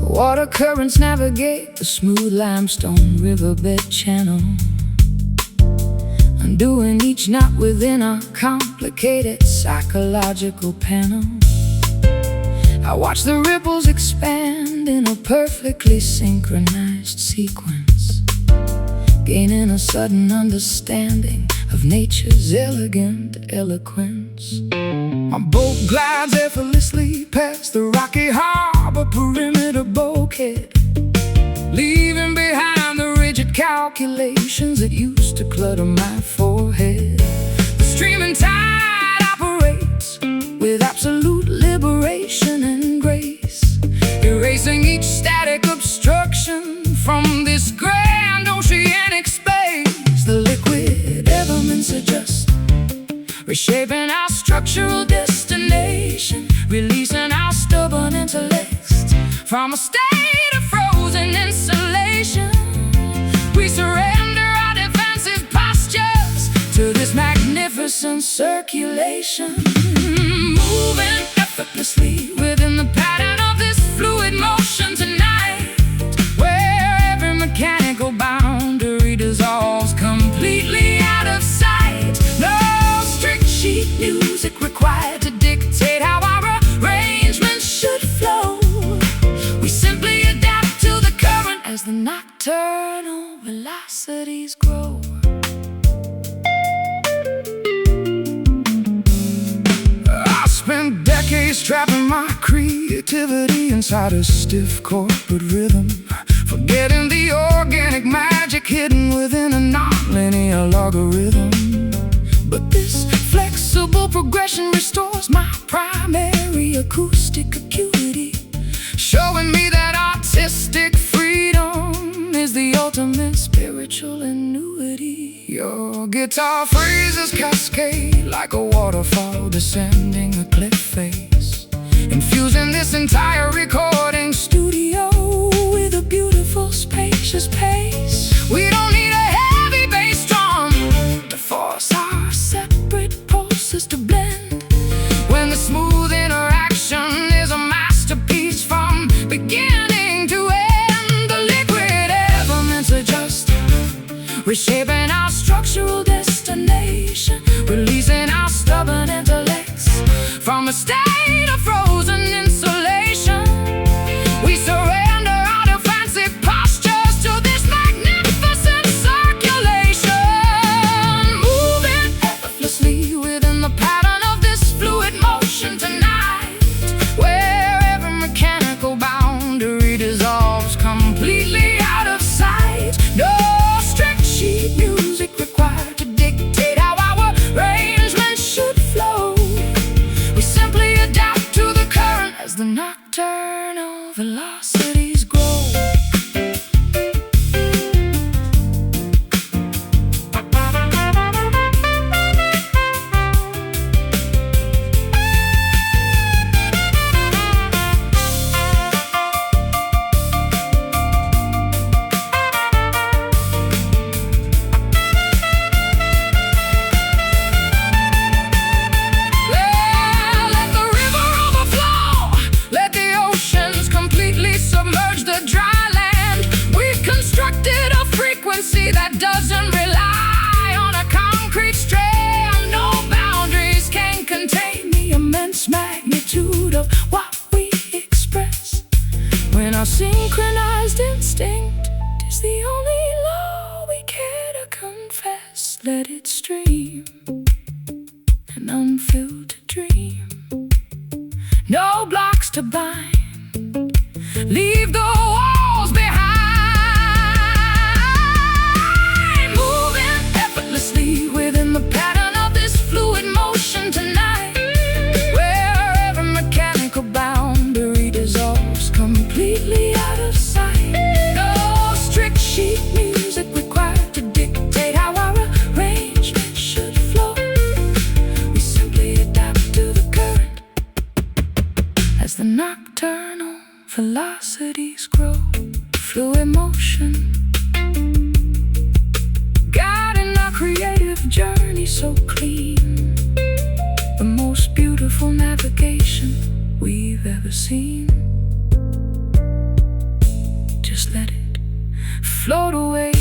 Water currents navigate the smooth limestone riverbed channel, undoing each knot within a complicated psychological panel. I watch the ripples expand in a perfectly synchronized sequence, gaining a sudden understanding of nature's elegant eloquence. My boat glides effortlessly past the rocky harbor perimeter bulkhead, leaving behind the rigid calculations that used to clutter my forehead. The streaming tide operates with absolute liberation and grace, erasing each static obstruction from this grand oceanic space. The liquid elements adjust, reshaping our structural destination, releasing our stubborn intellects from a state of frozen insulation. We surrender our defensive postures to this magnificent circulation, moving effortlessly within the pattern of this fluid motion tonight, where every mechanical boundary dissolves completely out of sight. No strict sheet music required to dictate how our arrangements should flow. We simply adapt to the current as the nocturnal velocities grow. I spent decades trapping my creativity inside a stiff corporate rhythm, forgetting the organic magic hidden within a non-linear logarithm. But this flexible progression restores my primary acoustic acuity, showing me that artistic freedom is the ultimate spiritual annuity. Your guitar phrases cascade like a waterfall descending a cliff face, infusing this entire recording studio with a beautiful spacious pace. We don't need a heavy bass drum to force our separate pulses to blend, when the smooth interaction is a masterpiece from beginning to end. The liquid elements adjust, reshaping our structural destination, releasing our stubborn intellects from a state of frozen insulation. We surrender our defensive postures to this magnificent circulation, moving effortlessly within the pattern of this fluid motion tonight, where every mechanical boundary dissolves completely out of sight. No strict sheet music required to dictate how our arrangements should flow. We simply adapt to the current as the nocturnal velocities grow. Let the river overflow, let the oceans completely submerge the dry land. We've constructed a frequency that doesn't rely on a concrete strand. No boundaries can contain the immense magnitude of what we express, when our synchronized instinct is the only law we care to confess. Let it stream, an unfiltered dream, no blocks to bind, leave the walls behind, moving effortlessly within the pattern of this fluid motion tonight, nocturnal velocities grow, fluid motion, guiding our creative journey so clean. The most beautiful navigation we've ever seen. Just let it float away.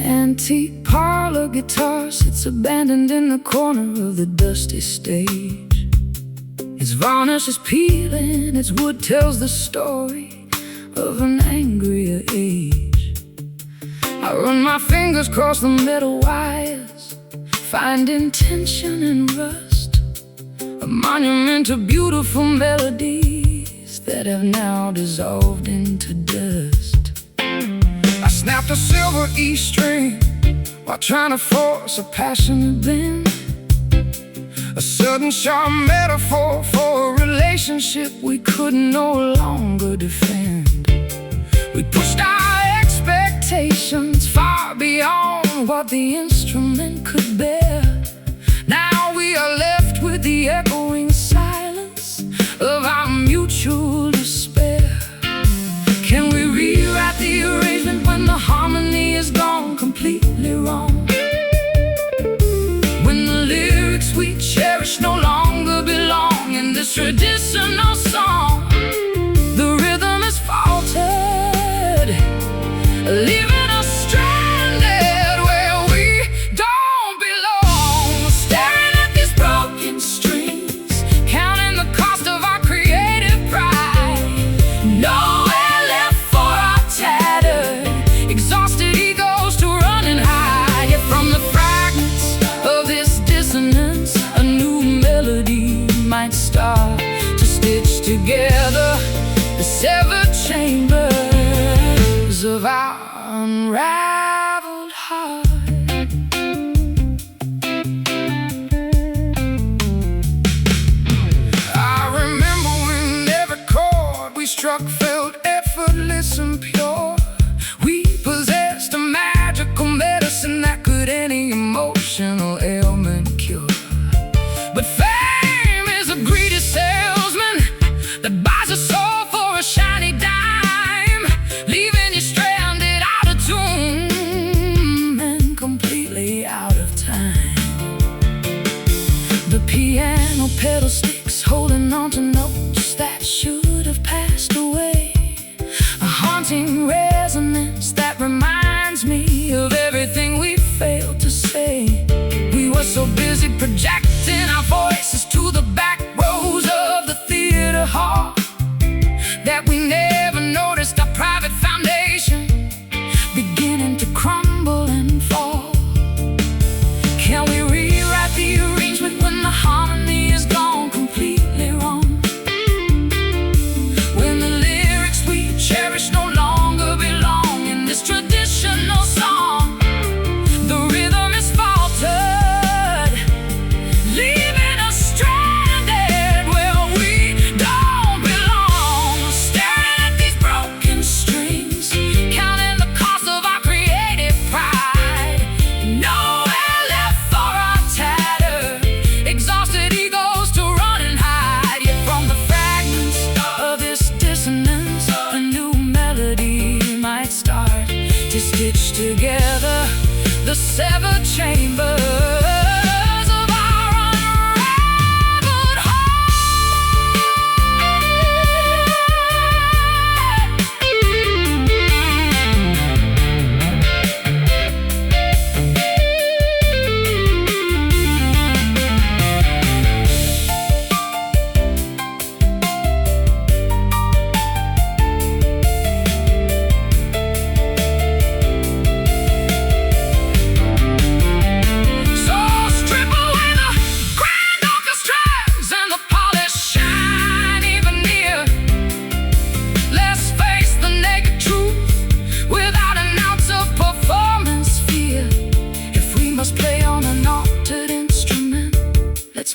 Antique parlor guitar sits abandoned in the corner of the dusty stage. Its varnish is peeling, its wood tells the story of an angrier age. I run my fingers across the metal wires, finding tension and rust, a monument to beautiful melodies that have now dissolved into dust. I snapped a silver E string while trying to force a passionate bend, a sudden sharp metaphor for a relationship we could no longer defend. We pushed our expectations far beyond what the instrument could bear. Now we are left with the echoing silence of our mutual despair. Can we rewrite the arrangement when the harmony is gone completely wrong? When the lyrics we cherish no longer belong in this traditional song, the rhythm is faltered, leaving us stranded where we don't belong. Staring at these broken strings, counting the cost of our creative pride. Nowhere left for our tattered, exhausted egos to run and hide. Yet from the fragments of this dissonance, a new melody might start to stitch together the severed chambers of our unraveled heart. I remember when every chord we struck felt effortless and pure. We possessed a magical medicine that could any emotional ailment cure. But fame is a greedy salesman that buys a soul for a shiny dime, leaving you stranded out of tune and completely out of time. The piano pedal sticks holding on to notes that should have passed away, a haunting resonance that reminds me of everything we failed to say. We were so busy projecting our voices to the back rows of the theater hall that we never noticed our private foundation beginning to crumble and fall. Can we rewrite the arrangement when the harmony is gone completely wrong? When the lyrics we cherish no longer belong in this traditional song, the rhythm is faltered,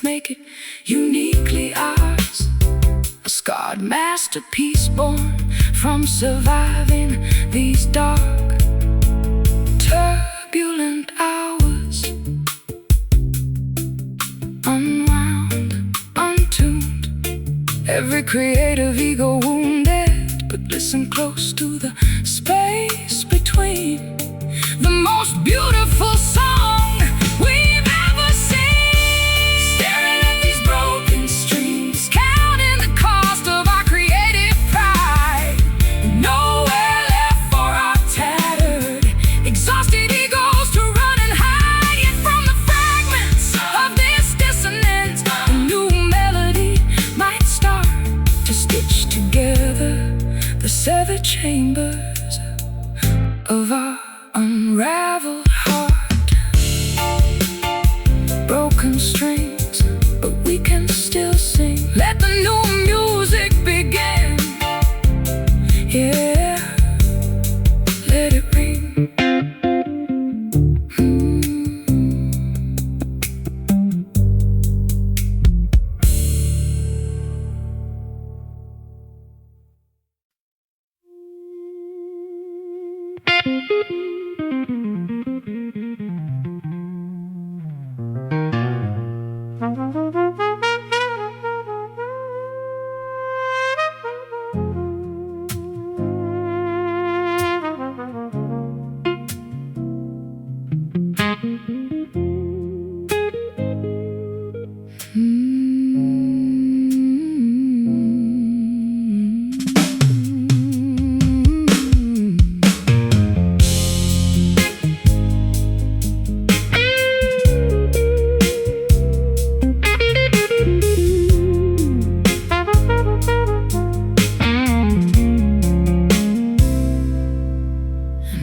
make it uniquely ours. A scarred masterpiece born from surviving these dark, turbulent hours. Unwound, untuned, every creative ego wounded. But listen close to the space between the most beautiful song we've ever seen. Staring at these broken streams, counting the cost of our creative pride. Nowhere left for our tattered, exhausted egos to run and hide. Yet from the fragments of this dissonance, a new melody might start to stitch together the severed chambers of our unraveled heart. Broken strings, but we can still sing. Let the new music begin. Yeah, let it ring.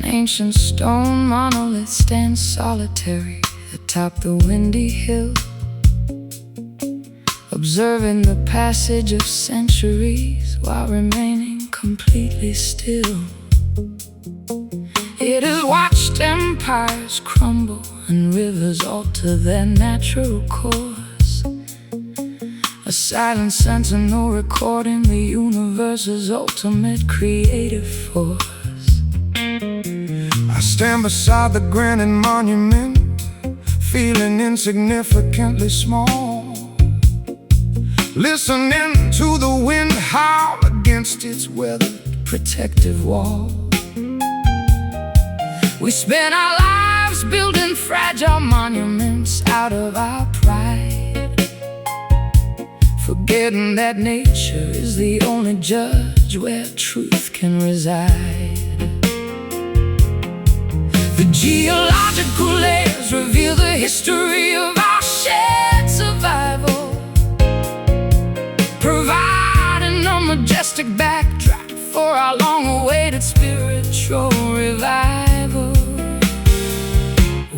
Ancient stone monolith stands solitary atop the windy hill, observing the passage of centuries while remaining completely still. It has watched empires crumble and rivers alter their natural course, a silent sentinel recording the universe's ultimate creative force. I stand beside the granite monument, feeling insignificantly small, listening to the wind howl against its weathered protective wall. We spend our lives building fragile monuments out of our pride, forgetting that nature is the only judge where truth can reside. The geological layers reveal the history of our shared survival, providing a majestic backdrop for our long-awaited spiritual revival.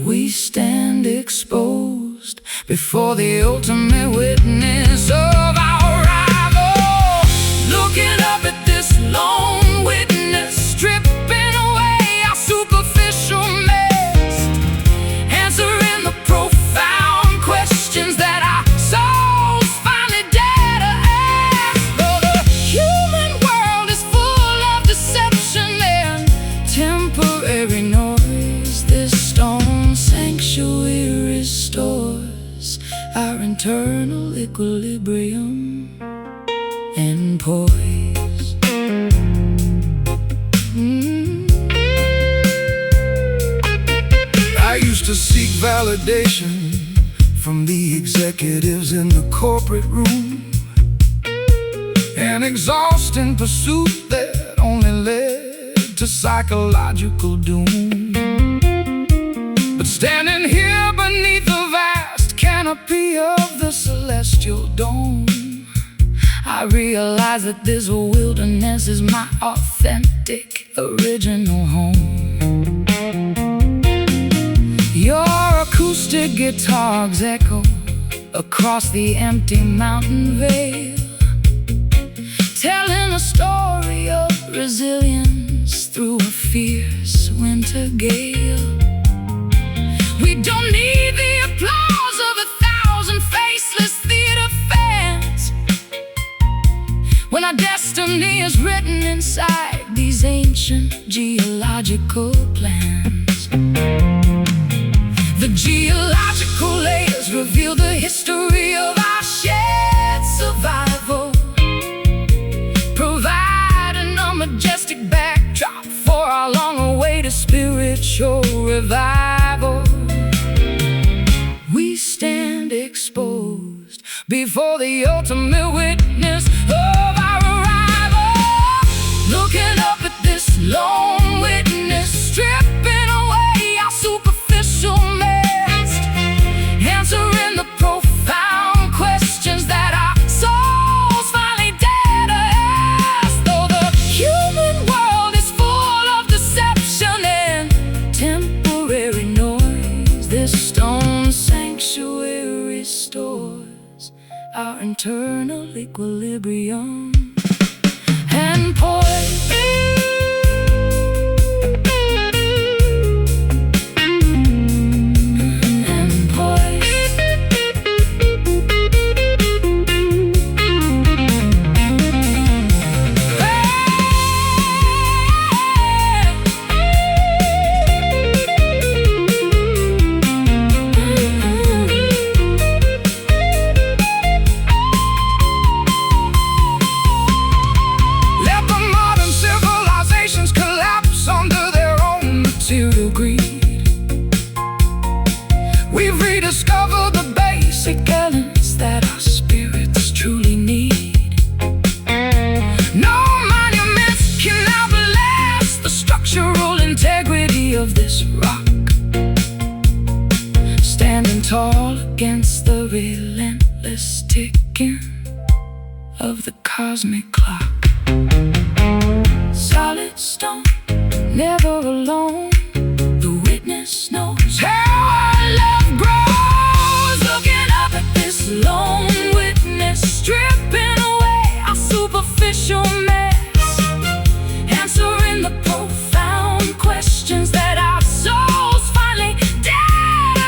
We stand exposed before the ultimate witness of our arrival, looking up at this lone witness, stripping away our superficial mist, answering the profound questions that our souls finally dare to ask. Though the human world is full of deception and temporary noise, this stone sanctuary restores our internal equilibrium and poise. I used to seek validation from the executives in the corporate room, an exhausting pursuit that only led to psychological doom. But standing here beneath the vast canopy of the celestial dome, I realize that this wilderness is my authentic, original home. Your acoustic guitars echo across the empty mountain vale, telling a story of resilience through a fierce winter gale. We don't need the applause of 1,000 faceless inside these ancient geological plans. The geological layers reveal the history of our shared survival, providing a majestic backdrop for our long-awaited spiritual revival. We stand exposed before the ultimate witness of our arrival, looking up at this lone witness, stripping away our superficial mask, answering the profound questions that our souls finally dare to ask. Though the human world is full of deception and temporary noise, this stone sanctuary restores our internal equilibrium and poise. We've rediscovered the basic elements that our spirits truly need. No monuments can outlast the structural integrity of this rock, standing tall against the relentless ticking of the cosmic clock. Solid stone, never alone, the witness knows how our love grows. Looking up at this lone witness, stripping away our superficial mess, answering the profound questions that our souls finally dare to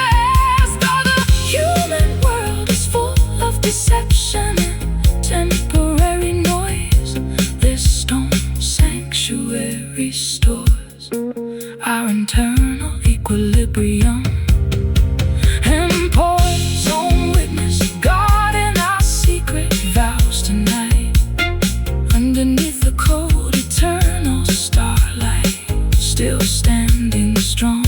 ask. Though the human world is full of deception and temporary noise, this stone sanctuary restores our internal equilibrium and poise. Own witness, God in our secret vows tonight, underneath the cold eternal starlight, still standing strong.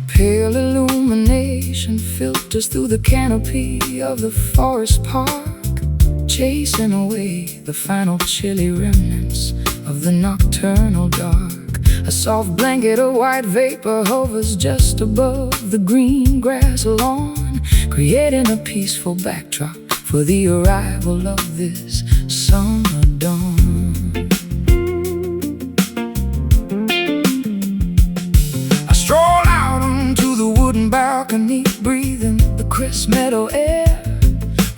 Pale illumination filters through the canopy of the forest park, chasing away the final chilly remnants of the nocturnal dark. A soft blanket of white vapor hovers just above the green grass lawn, creating a peaceful backdrop for the arrival of this summer dawn. I stroll out onto the wooden balcony, breathing the crisp meadow air,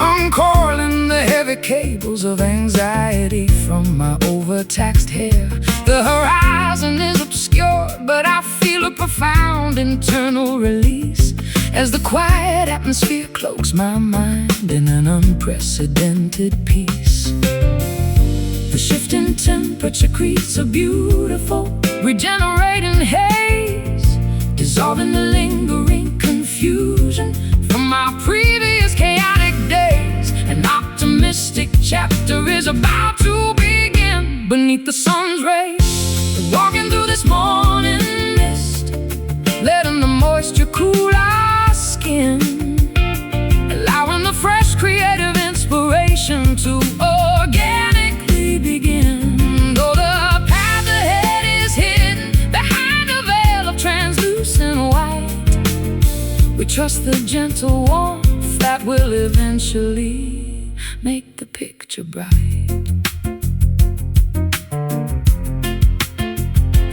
uncoiling the heavy cables of anxiety from my overtaxed hair. The horizon is obscured, but I feel a profound internal release as the quiet atmosphere cloaks my mind in an unprecedented peace. The shifting temperature creates a beautiful, regenerating haze, dissolving the lingering confusion from my previous chaotic days. An optimistic chapter is about to begin beneath the sun's rays. Walking through this morning mist, letting the moisture cool our skin. trust the gentle warmth that will eventually make the picture bright.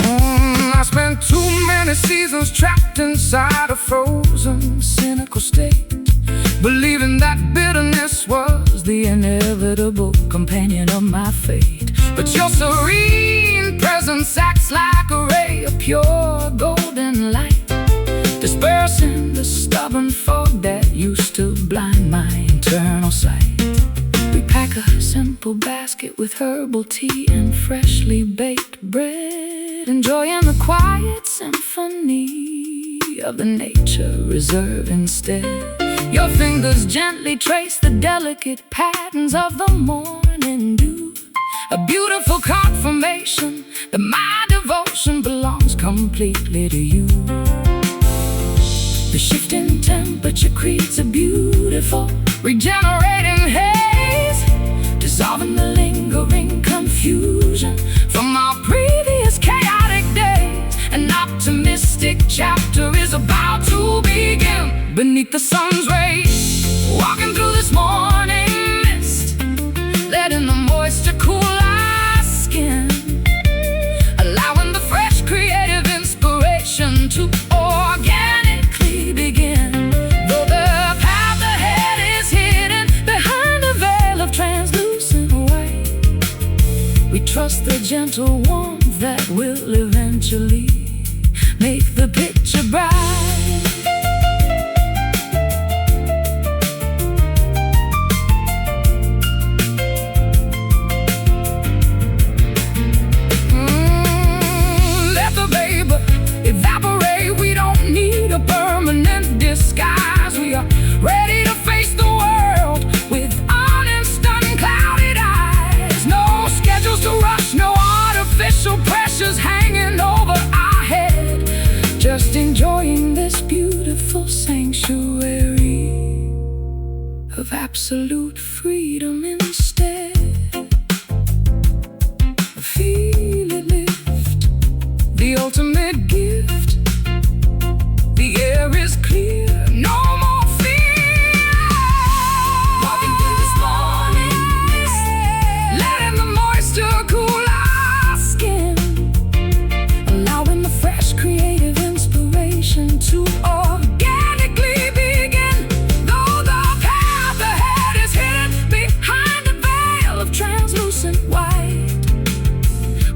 I spent too many seasons trapped inside a frozen, cynical state, believing that bitterness was the inevitable companion of my fate. But your serene presence acts like a ray of pure golden light, dispersing the stubborn fog that used to blind my internal sight. We pack a simple basket with herbal tea and freshly baked bread, enjoying the quiet symphony of the nature reserve instead. Your fingers gently trace the delicate patterns of the morning dew, a beautiful confirmation that my devotion belongs completely to you. The shifting temperature creates a beautiful, regenerating haze, dissolving the lingering confusion from our previous chaotic days. An optimistic chapter is about to begin. Beneath the sun's rays, walking through this morning mist, letting the moisture cool our skin, allowing the fresh creative inspiration to organically begin. Though the path ahead is hidden behind a veil of translucent white, we trust the gentle warmth that will eventually make the picture bright. Let the vapor evaporate. We don't need a permanent disguise. We are ready to face the world with honest, unclouded eyes. No schedules to rush, no artificial pressures hanging over our head. Just enjoying this beautiful sanctuary of absolute freedom instead. Feel it lift, the ultimate gift. The air is clear, no more fear. Walking through this morning mist, letting the moisture cool our skin, allowing the fresh creative inspiration to organically begin. Though the path ahead is hidden behind a veil of translucent white,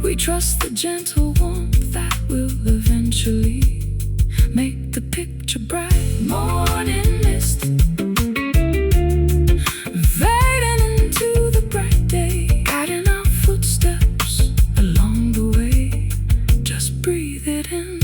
we trust the gentle warmth that will eventually make the picture bright. Morning mist, fading into the bright day, guiding our footsteps along the way. Just breathe it in.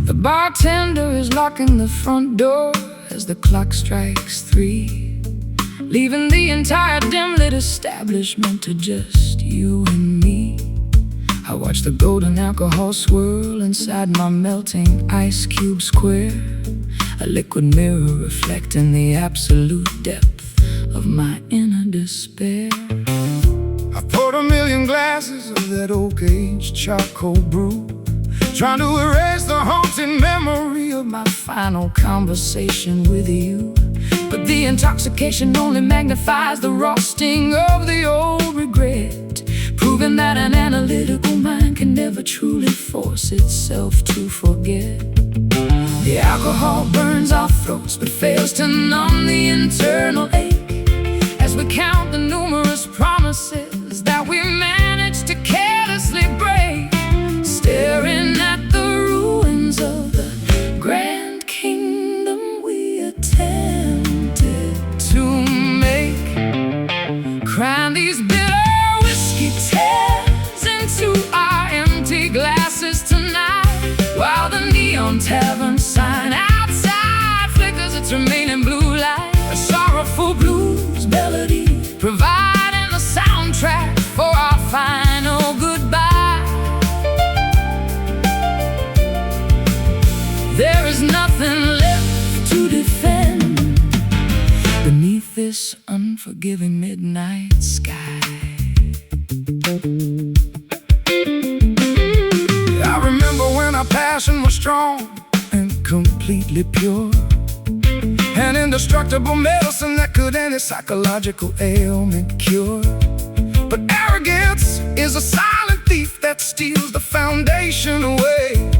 The bartender is locking the front door as the clock strikes 3, leaving the entire dim-lit establishment to just you and me. I watch the golden alcohol swirl inside my melting ice cube square, a liquid mirror reflecting the absolute depth of my inner despair. I poured a million glasses of that oak-aged charcoal brew, trying to erase the haunting memory of my final conversation with you. But the intoxication only magnifies the raw sting of the old regret, proving that an analytical mind can never truly force itself to forget. The alcohol burns our throats but fails to numb the internal ache, as as we count the numerous promises that we managed to carelessly break, staring at the ruins of the grand kingdom we attempted to make. Crying these bitter whiskey tears into our empty glasses tonight, while the neon tavern sign outside flickers its remaining blue light. A sorrowful blues melody providing the soundtrack for our final goodbye. There is nothing left to defend beneath this unforgiving midnight sky. I remember when our passion was strong and completely pure, an indestructible medicine that could any psychological ailment cure. But arrogance is a silent thief that steals the foundation away,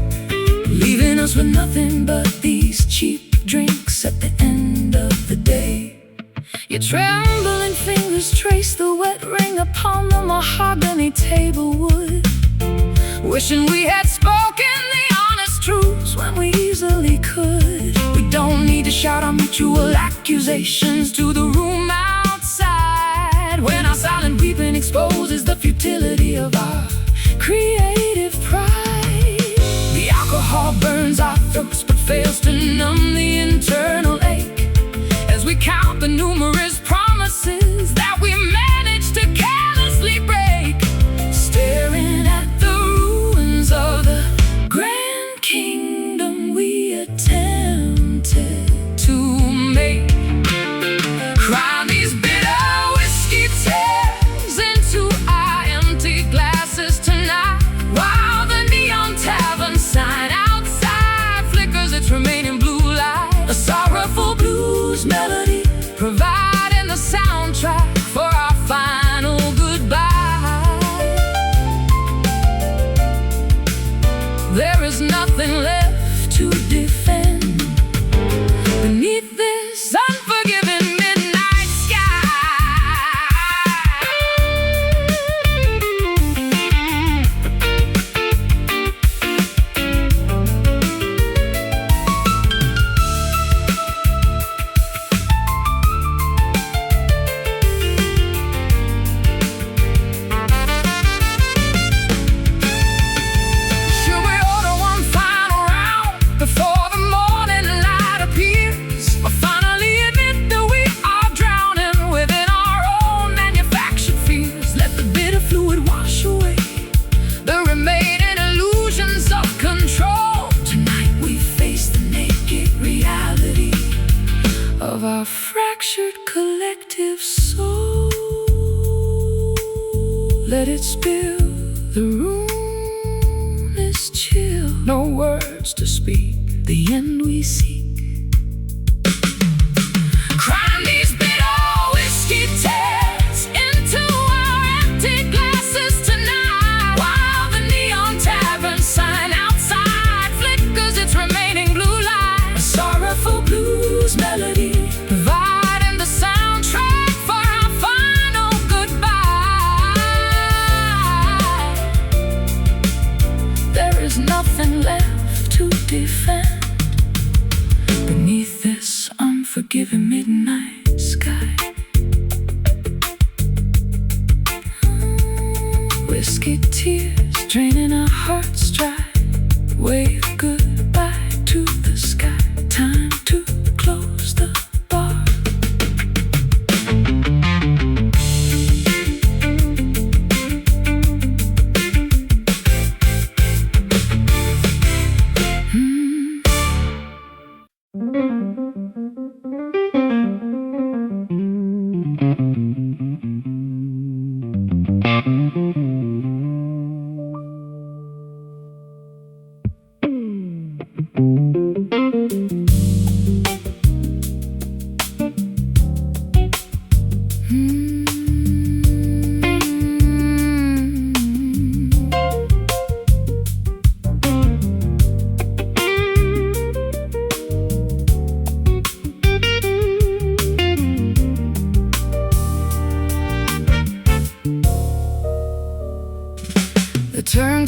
leaving us with nothing but these cheap drinks at the end of the day. Your trembling fingers trace the wet ring upon the mahogany table wood, wishing we had spoken the honest truths when we easily could. We don't need to shout our mutual accusations to the room outside, when our silent weeping exposes the futility of our creative pride. The alcohol burns our throats but fails to numb the internal ache, as we count the numerous promises that we managed to carelessly break, staring at the ruins of the grand kingdom we attempted to make. Crying these bitter whiskey tears into our empty glasses tonight, while the neon tavern sign outside flickers its remaining blue light. A sorrowful blues melody providing the soundtrack for our final goodbye. There is nothing left to defend beneath this unforgiving midnight sky. Should we order one final round before the morning light appears, or finally admit that we are drowning within our own manufactured fears? Let the bitter fluid wash away the remaining illusions of control. Tonight we face the naked reality of our fractured collective soul. Let it spill, the room is chill, no words to speak, the end we seek. Crying these bitter whiskey tears into our empty glasses tonight, while the neon tavern sign outside flickers its remaining blue light. A sorrowful blues melody providing the soundtrack for our final goodbye. There is nothing left to defend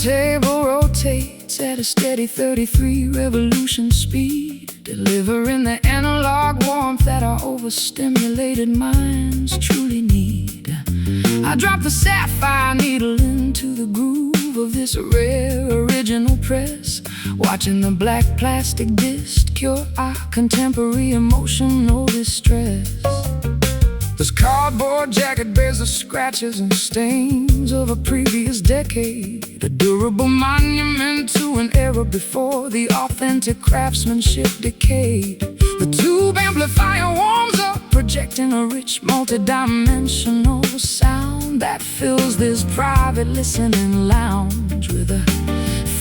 turntable rotates at a steady 33 revolution speed, delivering the analog warmth that our overstimulated minds truly need. I drop the sapphire needle into the groove of this rare original press, watching the black plastic disc cure our contemporary emotional distress. This cardboard jacket bears the scratches and stains of a previous decade, a durable monument to an era before the authentic craftsmanship decayed. The tube amplifier warms up, projecting a rich multi-dimensional sound that fills this private listening lounge with a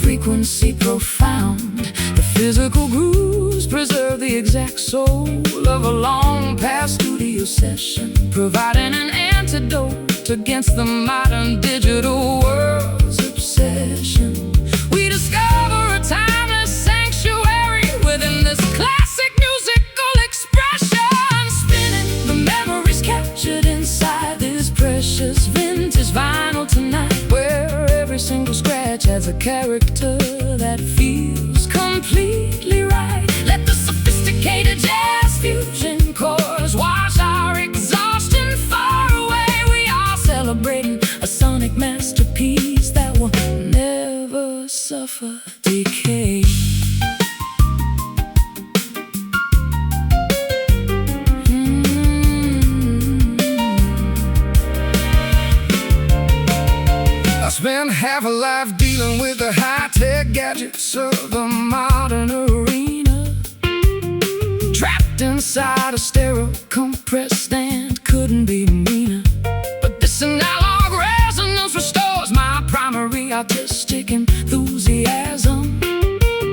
frequency profound. The physical grooves preserve the exact soul of a long past studio session, providing an antidote against the modern digital world's obsession. We discover a timeless sanctuary within this classic musical expression, spinning the memories captured inside this precious vintage vinyl tonight, where every single scratch has a character that feels completely right. Let the sophisticated jazz fusion chords wash our exhaustion far away. We are celebrating a sonic masterpiece that will never suffer decay. I spent half a life dealing with the high-tech gadgets of the modern arena, trapped inside a stereo compressed stand. Couldn't be meaner, but this analog resonance restores my primary artistic enthusiasm,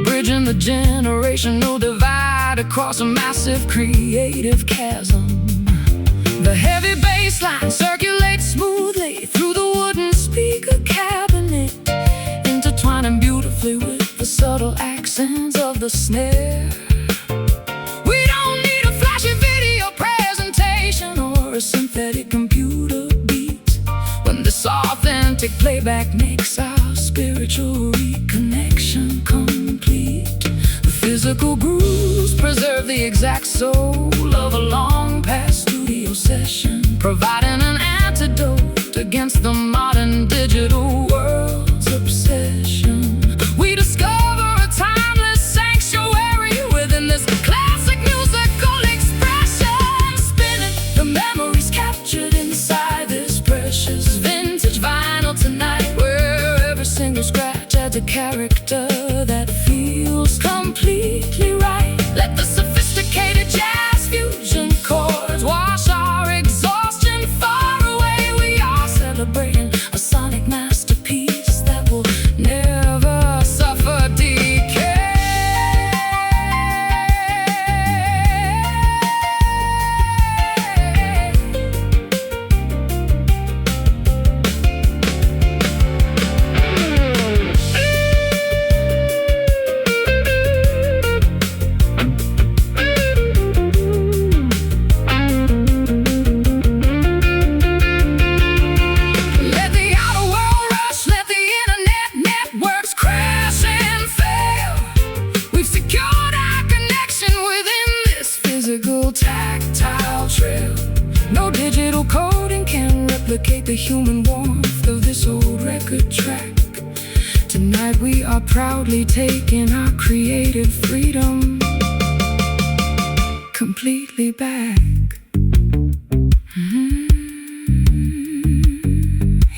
bridging the generational divide across a massive creative chasm. The heavy bass line circulates smoothly through the wooden speaker cabinet, intertwining beautifully with the subtle accents of the snare. We don't need a flashy video presentation or a synthetic computer beat when this authentic playback makes our spiritual reconnection complete. The physical grooves preserve the exact soul of a long past studio session, providing an antidote against the modern digital world's obsession. We discover a timeless sanctuary within this classic musical expression, spinning the memories captured inside this precious vintage vinyl tonight, where every single scratch adds a character that feels completely right. Let the sophisticated jazz fusion chords wash our exhaustion far away. We are celebrating a sonic masterpiece that will never suffer decay. Let the outer world rush, let the internet networks crash and fail. We've secured our connection within this physical tactile trail. No digital coding can replicate the human warmth of this old record track. Tonight we are proudly taking our creative freedom completely back.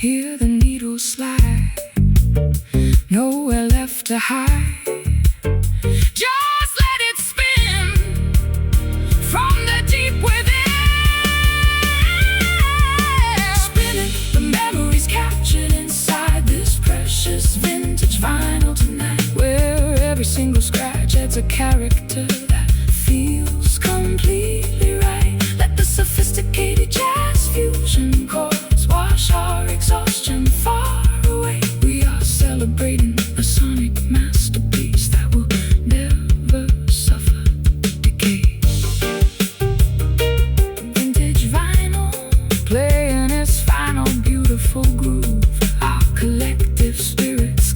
Hear the needles slide, nowhere left to hide. Just let it spin from the deep within, spinning the memories captured inside this precious vintage vinyl tonight, where every single scratch adds a character that feels completely right. Let the sophisticated jazz fusion chords wash our exhaustion far away. We are celebrating a sonic masterpiece that will never suffer decay. Vintage vinyl playing its final beautiful groove. Our collective spirits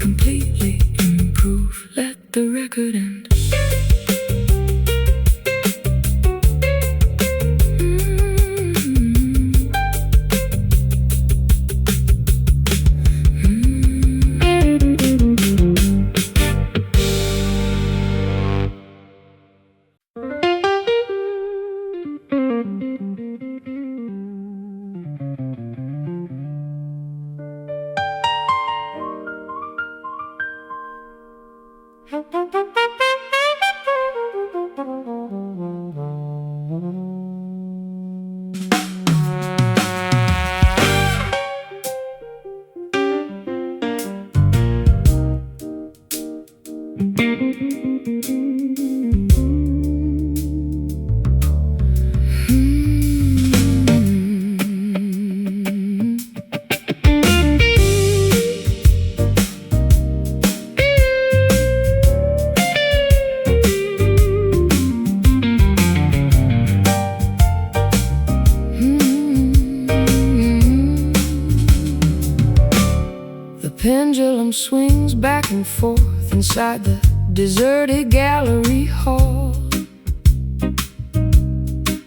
back and forth inside the deserted gallery hall,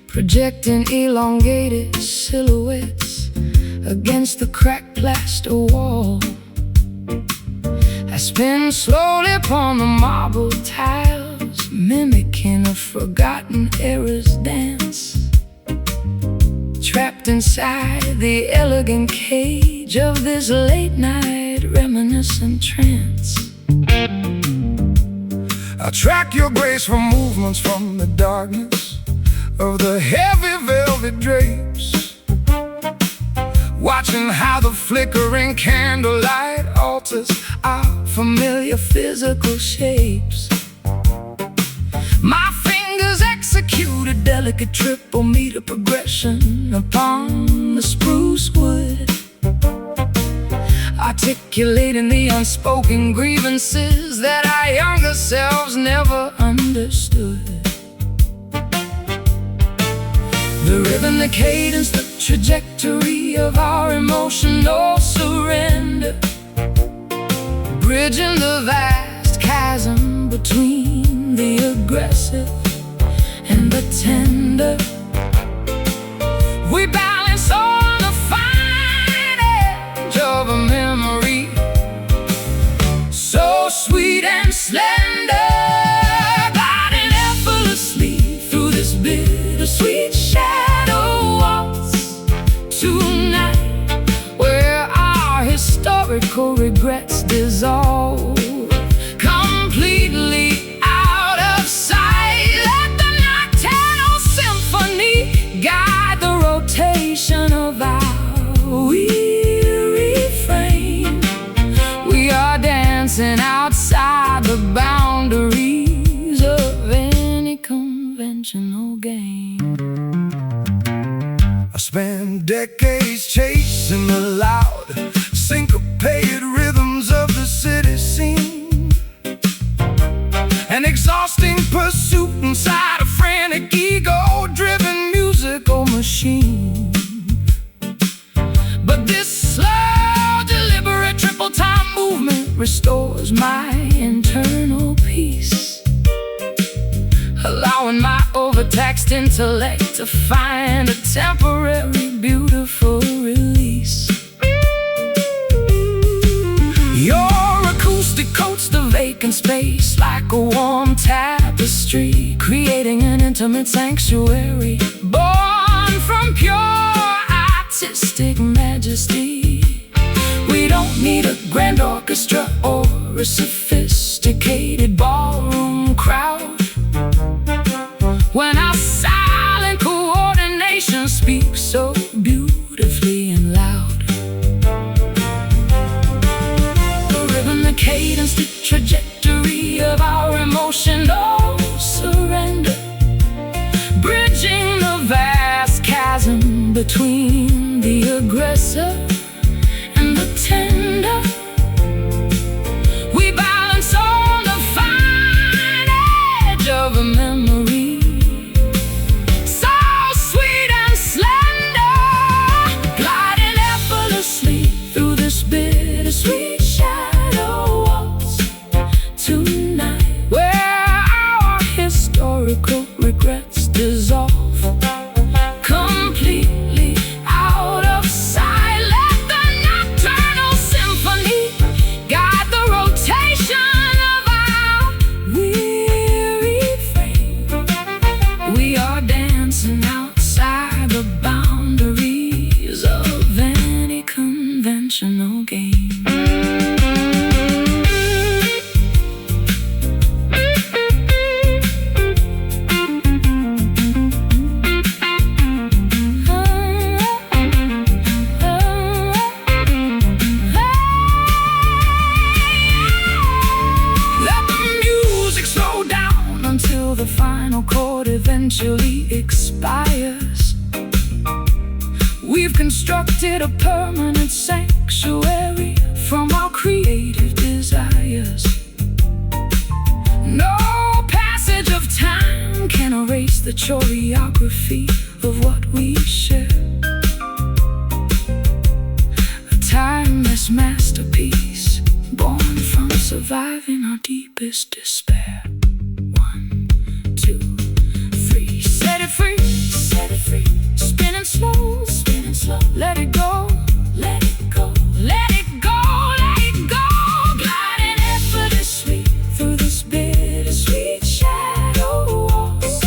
projecting elongated silhouettes against the cracked plaster wall. I spin slowly upon the marble tiles, mimicking a forgotten era's dance, trapped inside the elegant cage of this late-night reminiscent trance. I track your graceful movements from the darkness of the heavy velvet drapes, watching how the flickering candlelight alters our familiar physical shapes. My fingers execute a delicate triple meter progression upon the spruce wood, articulating the unspoken grievances that our younger selves never understood. The rhythm, the cadence, the trajectory of our emotional surrender, bridging the vast chasm between the aggressive and the tender. We balance on the fine edge of a memory, so sweet and slender, gliding effortlessly through this bittersweet shadow waltz tonight, where our historical regrets dissolve completely out of sight. Let the nocturnal symphony guide the rotation of our weary frame. We are dancing outside the boundaries of any conventional game. I spent decades chasing the loud, syncopated rhythms of the city scene, an exhausting pursuit inside a frantic, ego-driven musical machine. But this slow, deliberate, triple-time movement restores my internal peace, allowing my overtaxed intellect to find a temporary, beautiful release. Your acoustic coats the vacant space like a warm tapestry, creating an intimate sanctuary born from pure artistic majesty. We don't need a grand orchestra or a sophisticated ballroom crowd when our silent coordination speaks so beautifully and loud. The rhythm, the cadence, the trajectory of our emotional surrender, bridging the vast chasm between the aggressive and the tender. We balance on the fine edge of a memory, so sweet and slender, gliding effortlessly through this bittersweet shadow waltz tonight, where our historical regrets dissolve completely out of sight. Let the nocturnal symphony guide the rotation of our weary frame. We are dancing outside the boundaries of any conventional game. The final chord eventually expires. We've constructed a permanent sanctuary from our creative desires. No passage of time can erase the choreography of what we share. A timeless masterpiece born from surviving our deepest despair. 1, 2, 3. Set it free, set it free. Spinning slow, spinning slow. Let it go, let it go, let it go, let it go. Gliding effortlessly through this bittersweet shadow walls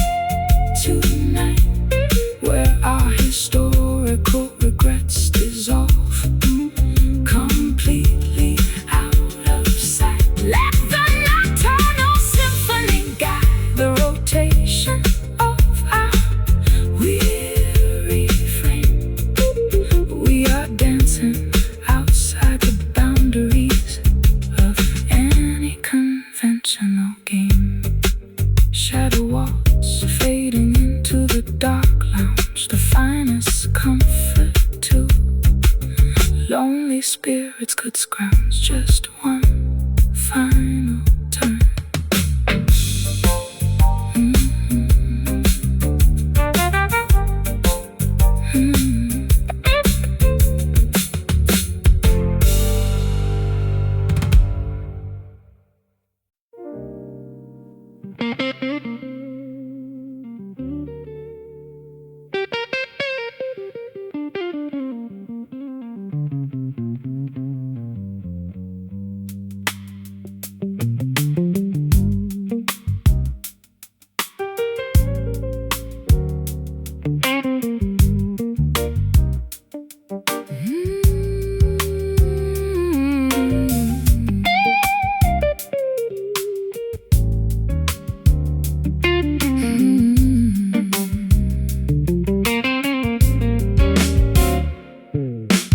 tonight, where our historical regrets dissolve completely out of sight. Let the nocturnal symphony guide the rotation of our weary frame. We are dancing outside the boundaries of any conventional game. Shadow walls fading into the dark lounge, the finest comfort too. Lonely spirits could scrounge just one final turn.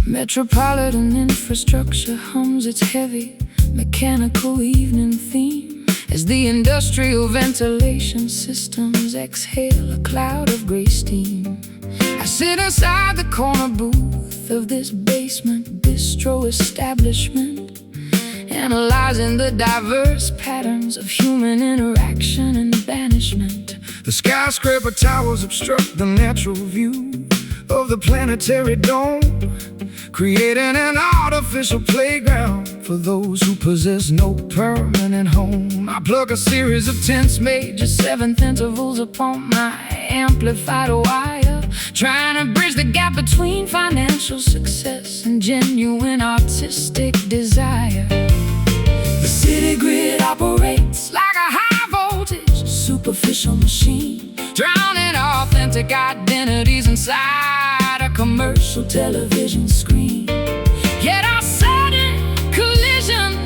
Metropolitan infrastructure hums its heavy, mechanical evening theme as the industrial ventilation systems exhale a cloud of gray steam. I sit inside the corner booth of this basement bistro establishment, analyzing the diverse patterns of human interaction and banishment. The skyscraper towers obstruct the natural view of the planetary dome, creating an artificial playground for those who possess no permanent home. I plug a series of tense major seventh intervals upon my amplified wire, trying to bridge the gap between financial success and genuine artistic desire. The city grid operates like a high-voltage, superficial machine, drowning authentic identities inside a commercial television screen. Yet our sudden collision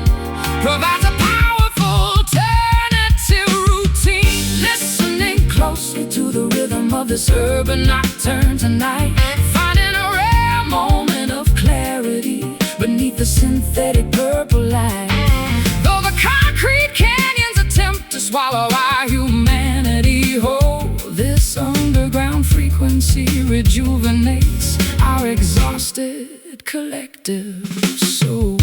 provides a powerful alternative routine. Listening closely to the rhythm of this urban nocturne tonight, finding a rare moment of clarity beneath the synthetic purple light. Though the concrete canyons attempt to swallow our humanity whole, this underground frequency rejuvenates our exhausted collective soul.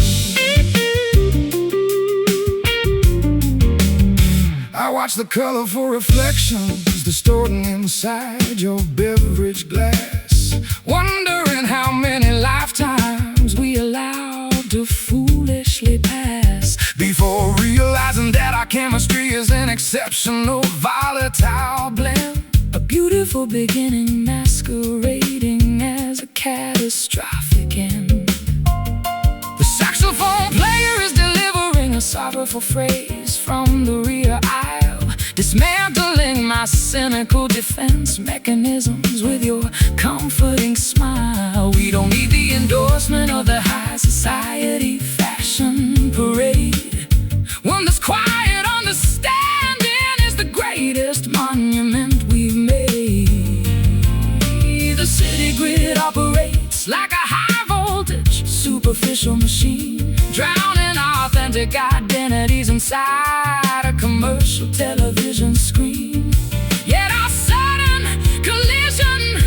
I watch the colorful reflections distorting inside your beverage glass, wondering how many lifetimes we allowed to foolishly pass before realizing that our chemistry is an exceptional volatile blend. A beautiful beginning masquerading as a catastrophic end. The saxophone player is delivering a sorrowful phrase from the rear aisle, dismantling my cynical defense mechanisms with your comforting smile. We don't need the endorsement of the high society fashion parade. One that's quiet understanding is the greatest monument we've made. The city grid operates like a high-voltage, superficial machine, drowning authentic identities inside a commercial television screen. Yet our sudden collision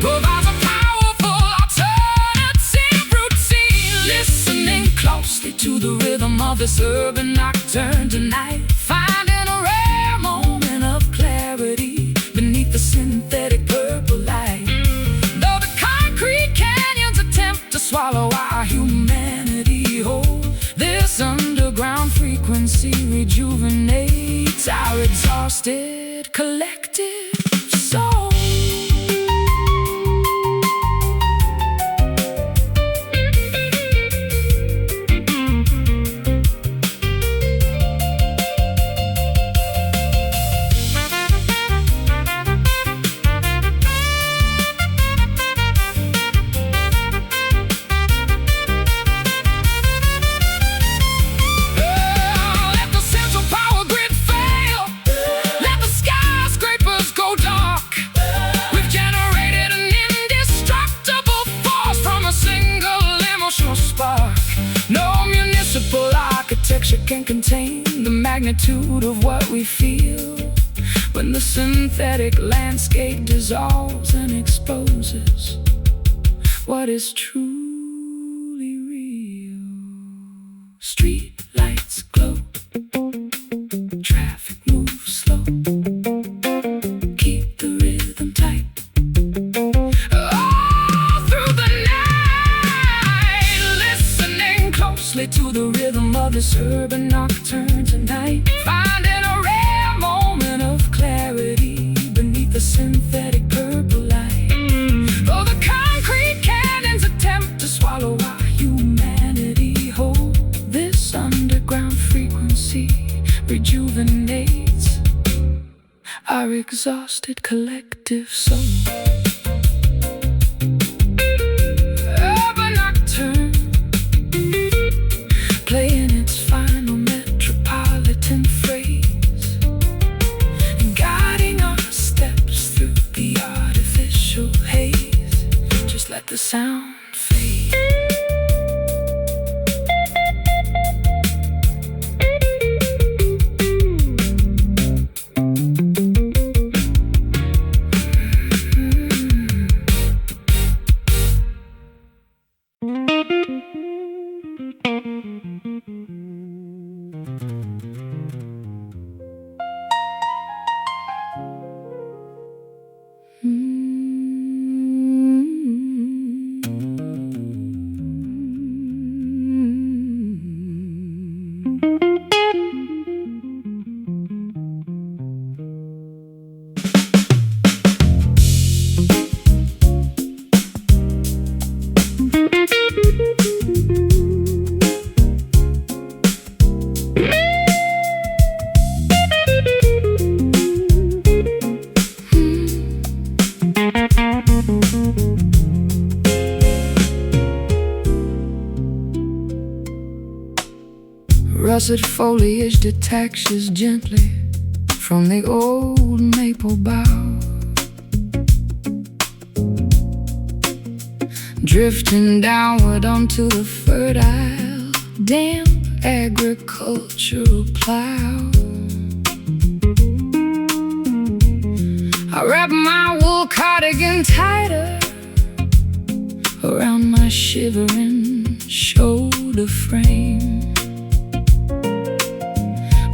provides a powerful alternative routine. Listening closely to the rhythm of this urban nocturne tonight, finding a rare moment of clarity beneath the synthetic purple light. Though the concrete canyons attempt to swallow our humanity whole, this underground frequency rejuvenates our exhausted collective soul. Architecture can contain the magnitude of what we feel when the synthetic landscape dissolves and exposes what is truly real. Street lights glow, traffic moves slow, keep the rhythm tight. To the rhythm of this urban nocturne tonight, finding a rare moment of clarity beneath the synthetic purple light. Though the concrete cannons attempt to swallow our humanity whole, this underground frequency rejuvenates our exhausted collective soul. Playing its final metropolitan phrase, guiding our steps through the artificial haze. Just let the sound fade. Russet foliage detaches gently from the old maple bough, drifting downward onto the fertile, damp agricultural plow. I wrap my wool cardigan tighter around my shivering shoulder frame,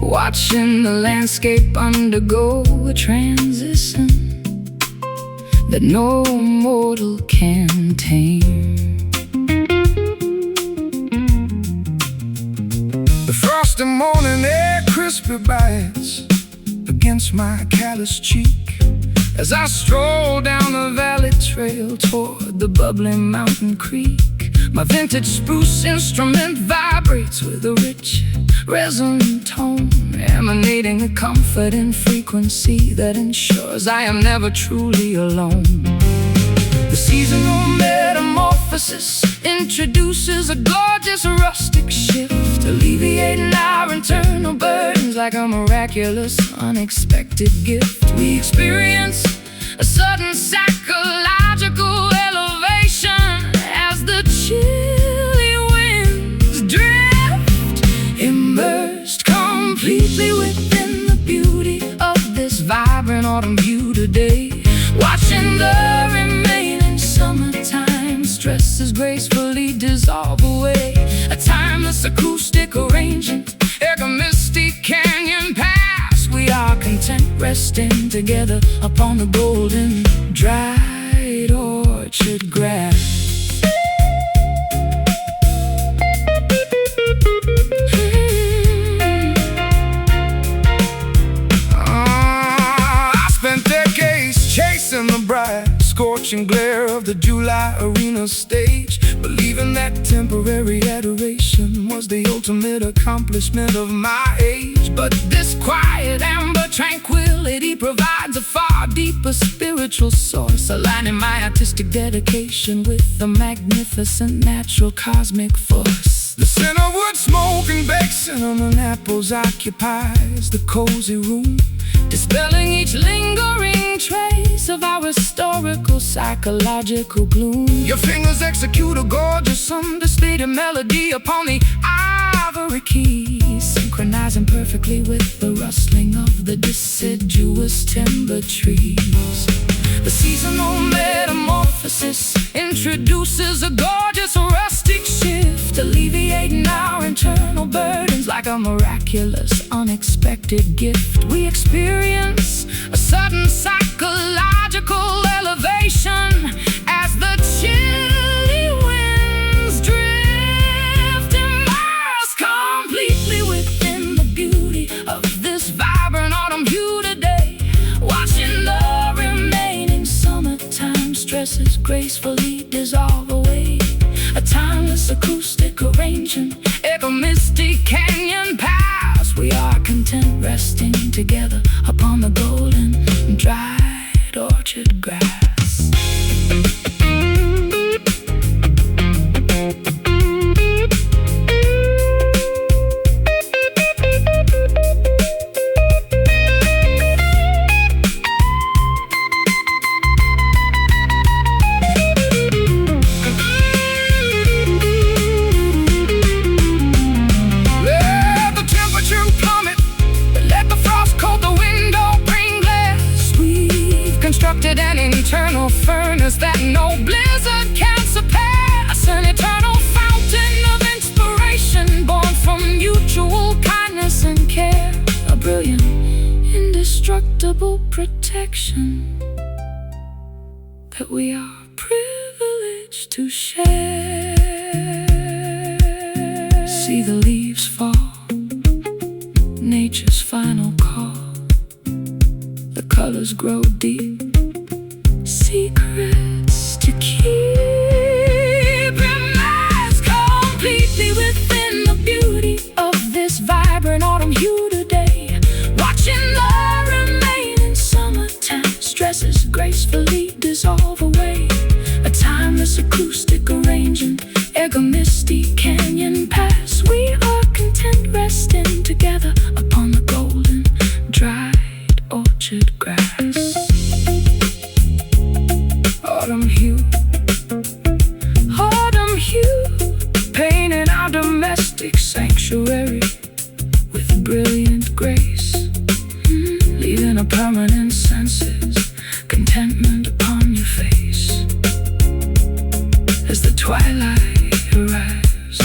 watching the landscape undergo a transition that no mortal can tame. The frosty morning air crisply bites against my callous cheek as I stroll down the valley trail toward the bubbling mountain creek. My vintage spruce instrument vibrates with a rich resonant tone, emanating a comfort and frequency that ensures I am never truly alone. The seasonal metamorphosis introduces a gorgeous rustic shift, alleviating our internal burdens like a miraculous, unexpected gift. We experience a sudden psychological elevation as the chilly winds drift, immersed completely within the beauty of this vibrant autumn view today. Watching the remaining summertime stresses gracefully dissolve away, a timeless acoustic arrangement, echo mystic canyon pass. We are content resting together upon the golden dried orchard grass. the bright, scorching glare of the July arena stage, believing that temporary adoration was the ultimate accomplishment of my age. But this quiet amber tranquility provides a far deeper spiritual source, aligning my artistic dedication with the magnificent natural cosmic force. The centerwood smoke and baked cinnamon apples occupies the cozy room, dispelling each lingering trace of our historical psychological gloom. Your fingers execute a gorgeous understated melody upon the ivory keys, synchronizing perfectly with the rustling of the deciduous timber trees. The seasonal metamorphosis introduces a gorgeous rustic shift, alleviating our internal burdens like a miraculous, unexpected gift. We experience a sudden psychological elevation as the chilly winds drift, immersed completely within the beauty of this vibrant autumn hue today, watching the remaining summertime stresses gracefully dissolve away. A timeless acoustic arrangement, echo mystic canyon pass. We are content resting together upon the golden dried orchard grass. An internal furnace that no blizzard can surpass, an eternal fountain of inspiration born from mutual kindness and care, a brilliant, indestructible protection that we are privileged to share. See the leaves fall, nature's final call. The colors grow deep, secrets to keep, immersed completely within the beauty of this vibrant autumn hue today, watching the remaining summertime stresses gracefully dissolve away. A timeless acoustic arrangement, echo misty canyon pass. We are content resting together upon the golden dried orchard grass. Autumn hue, painting our domestic sanctuary with brilliant grace, leaving a permanent senses contentment upon your face as the twilight arrives.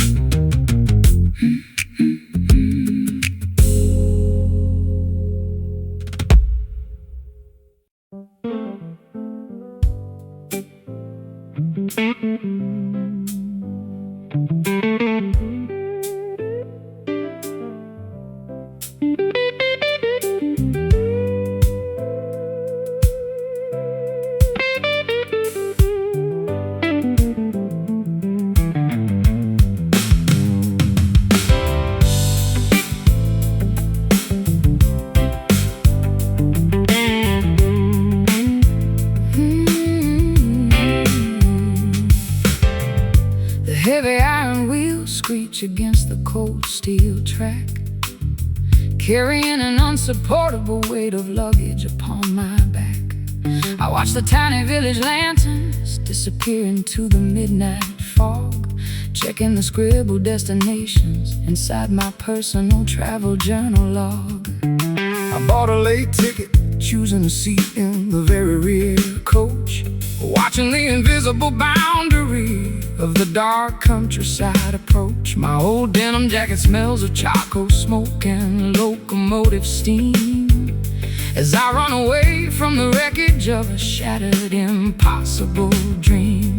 Heavy iron wheels screech against the cold steel track, carrying an unsupportable weight of luggage upon my back. I watch the tiny village lanterns disappear into the midnight fog, checking the scribbled destinations inside my personal travel journal log. I bought a late ticket, choosing a seat in the very rear coach, watching the invisible boundary of the dark countryside approach. My old denim jacket smells of charcoal smoke and locomotive steam as I run away from the wreckage of a shattered, impossible dream.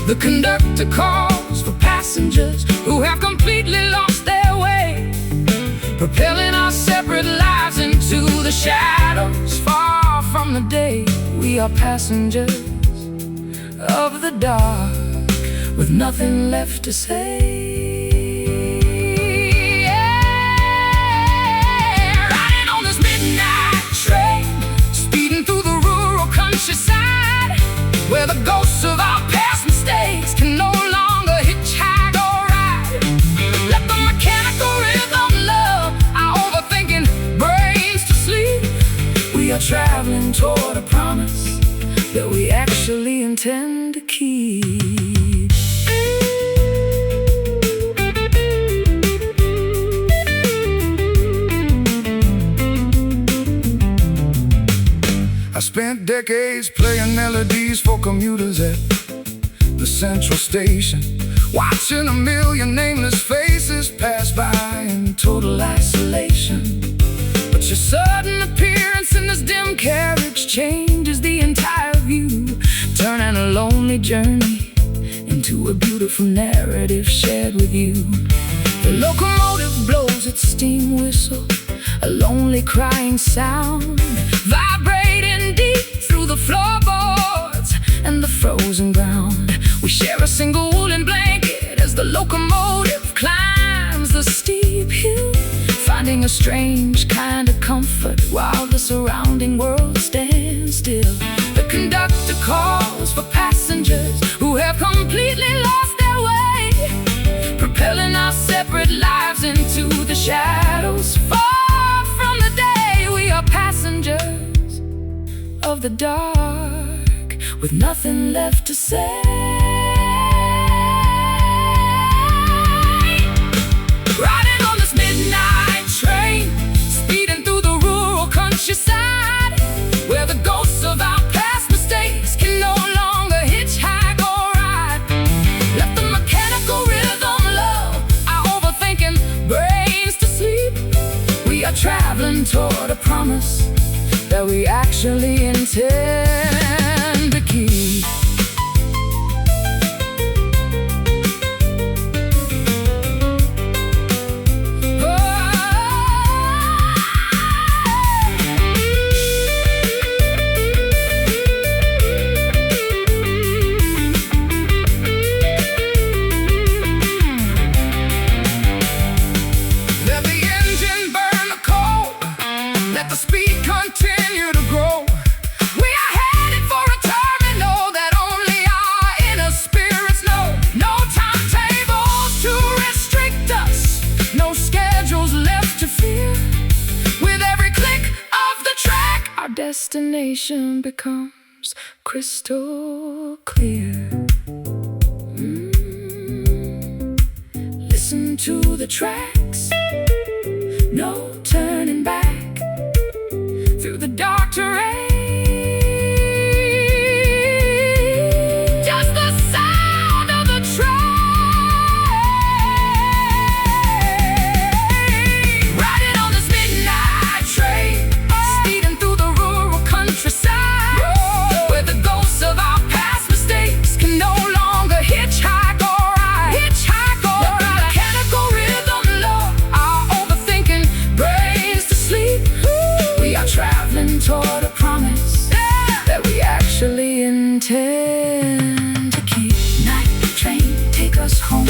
The conductor calls for passengers who have completely lost their way, propelling our separate lives into the shadows, far from the day We are passengers of the dark, with nothing left to say. Yeah. Riding on this midnight train, speeding through the rural countryside, where the ghosts of our past mistakes can no longer hitchhike or ride. Let the mechanical rhythm lull our overthinking brains to sleep. We are traveling toward a promise that we actually intend to keep. I spent decades playing melodies for commuters at the central station, watching a million nameless faces pass by in total isolation. But your sudden appearance in this dim carriage changes the entire view, turning a lonely journey into a beautiful narrative shared with you. The locomotive blows its steam whistle, a lonely crying sound, vibrating deep through the floorboards and the frozen ground. We share a single woolen blanket as the locomotive climbs the steep hill, finding a strange kind of comfort while the surrounding world stands still. The conductor calls for passengers who have completely lost their way, propelling our separate lives into the shadows, far from the day. We are passengers of the dark, with nothing left to say. Riding on this midnight train, speeding through the rural countryside, where the ghosts of our past mistakes can no longer hitchhike or ride. Let the mechanical rhythm lull our overthinking brains to sleep. We are traveling toward a promise that we actually intend to keep. Continue to grow. We are headed for a terminal that only our inner spirits know. No timetables to restrict us, no schedules left to fear. With every click of the track, our destination becomes crystal clear. Listen to the tracks, no turning back through the dark terrain. Just the sound of the train. Riding on this midnight train, speeding through the rural countryside, where the ghosts of our past mistakes can no longer hitchhike or ride. Hitchhike or ride. The mechanical rhythm lull our overthinking brains to sleep. We are traveling toward a promise that we actually intend to keep. Night train, take us home.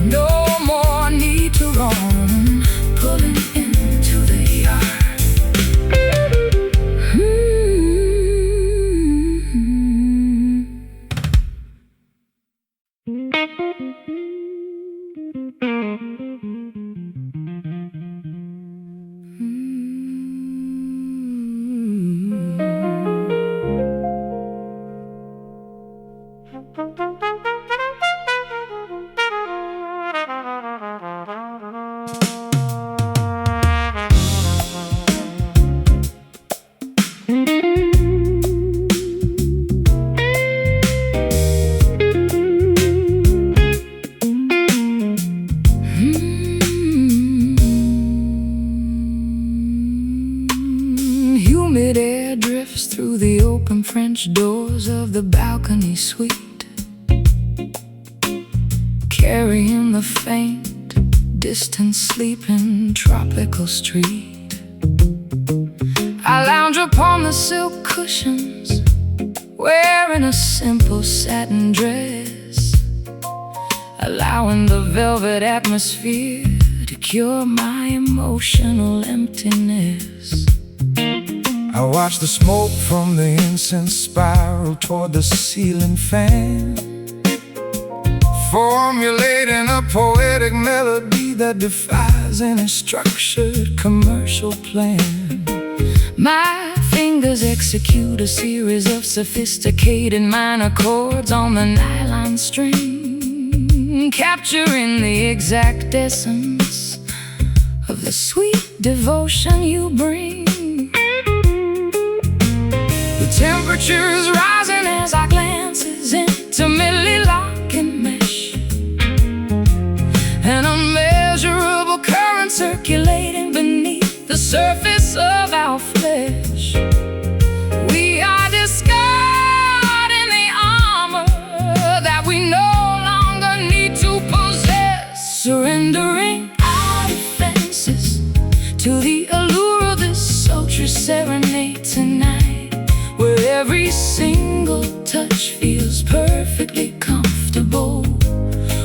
No more need to roam, pulling into the yard. Midair drifts through the open French doors of the balcony suite, carrying the faint, distant sleep in tropical street. I lounge upon the silk cushions, wearing a simple satin dress, allowing the velvet atmosphere to cure my emotional emptiness. I watch the smoke from the incense spiral toward the ceiling fan, formulating a poetic melody that defies any structured commercial plan. My fingers execute a series of sophisticated minor chords on the nylon string, capturing the exact essence of the sweet devotion you bring. The temperature is rising as our glances intimately lock and mesh, an unmeasurable current circulating beneath the surface of our flesh. We are discarding the armor that we no longer need to possess, surrendering our defenses to the allure of this sultry serenade tonight, where every single touch feels perfectly comfortable,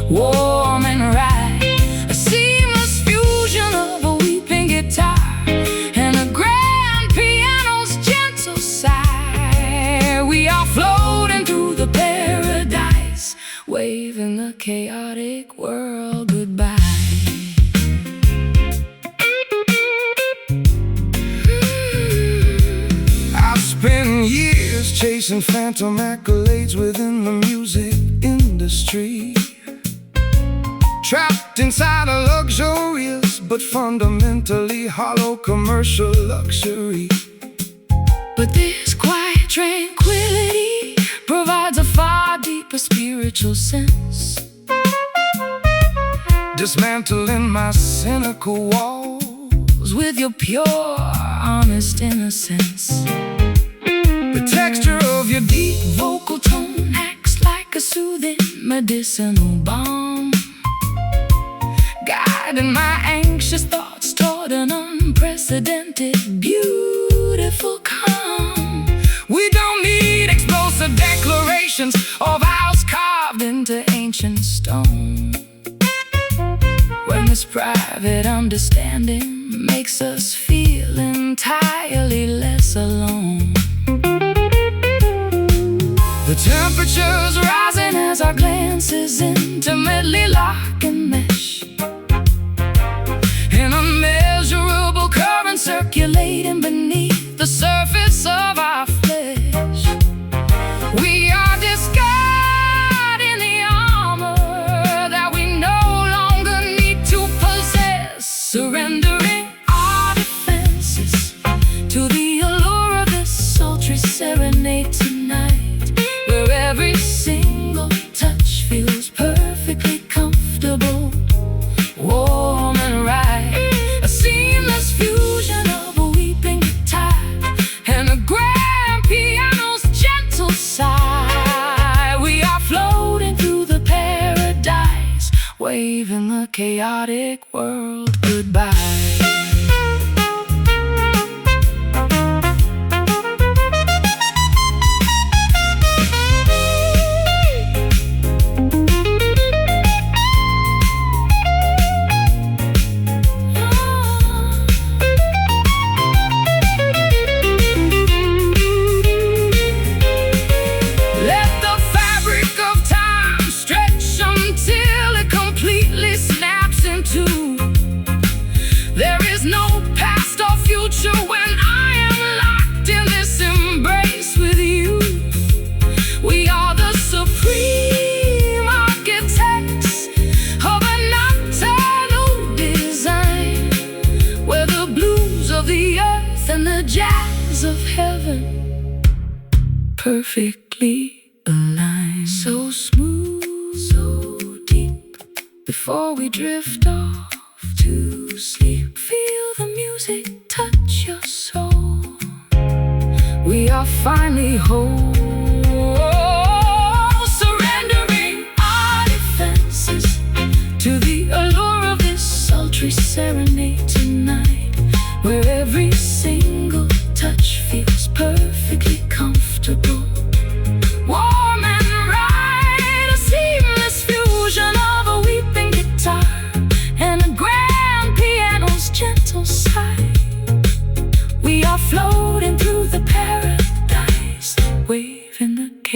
warm and right. A seamless fusion of a weeping guitar and a grand piano's gentle sigh. We are floating through the paradise, waving the chaotic world goodbye. I've spent years chasing phantom accolades within the music industry, trapped inside a luxurious but fundamentally hollow commercial luxury. But this quiet tranquility provides a far deeper spiritual sense, dismantling my cynical walls with your pure, honest innocence. The texture of your deep vocal tone acts like a soothing medicinal balm, guiding my anxious thoughts toward an unprecedented, beautiful calm. We don't need explosive declarations or vows carved into ancient stone, when this private understanding makes us feel entirely less alone. The temperature's rising as our glances intimately lock and mesh, an unmeasurable current circulating beneath the surface of our flesh. We are discarding the armor that we no longer need to possess, surrendering our defenses to the allure of this sultry serenade tonight, where every single touch feels perfectly comfortable, warm and right. A seamless fusion of a weeping guitar and a grand piano's gentle sigh. We are floating through the paradise, waving the chaotic world goodbye. When I am locked in this embrace with you, we are the supreme architects of a nocturnal design, where the blues of the earth and the jazz of heaven perfectly align. So smooth, so deep, before we drift off to sleep. Feel the music touch your soul. We are finally whole, surrendering our defenses to the allure of this sultry serenade tonight, where every single touch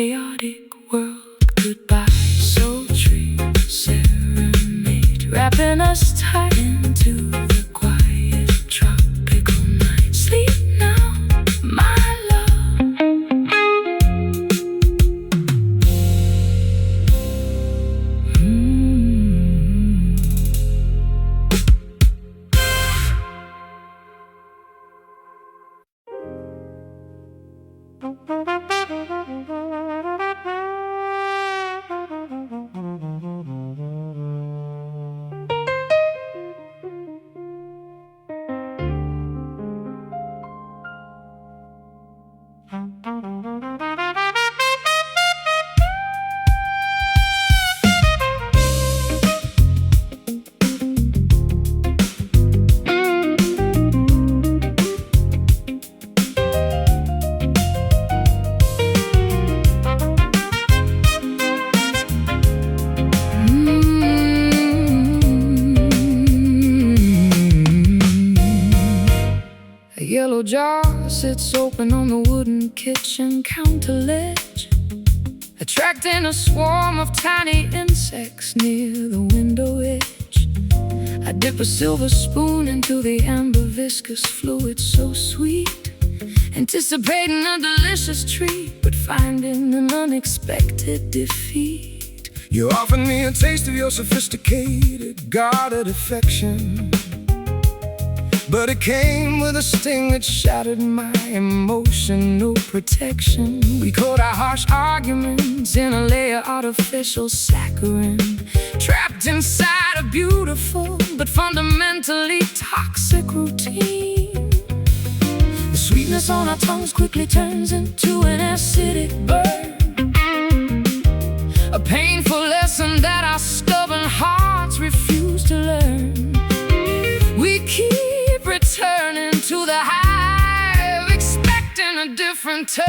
chaotic world goodbye. Sultry serenade, wrapping us tight into the quiet tropical night. Sleep now, my love. A yellow jar sits open on the wooden kitchen counter ledge, attracting a swarm of tiny insects near the window edge. I dip a silver spoon into the amber viscous fluid so sweet, anticipating a delicious treat, but finding an unexpected defeat. You offered me a taste of your sophisticated, guarded affection, but it came with a sting that shattered my emotional protection. We caught our harsh arguments in a layer of artificial saccharin, trapped inside a beautiful but fundamentally toxic routine. The sweetness on our tongues quickly turns into an acidic burn, a painful lesson that our stubborn hearts refuse to learn. We keep returning to the hive, expecting a different turn,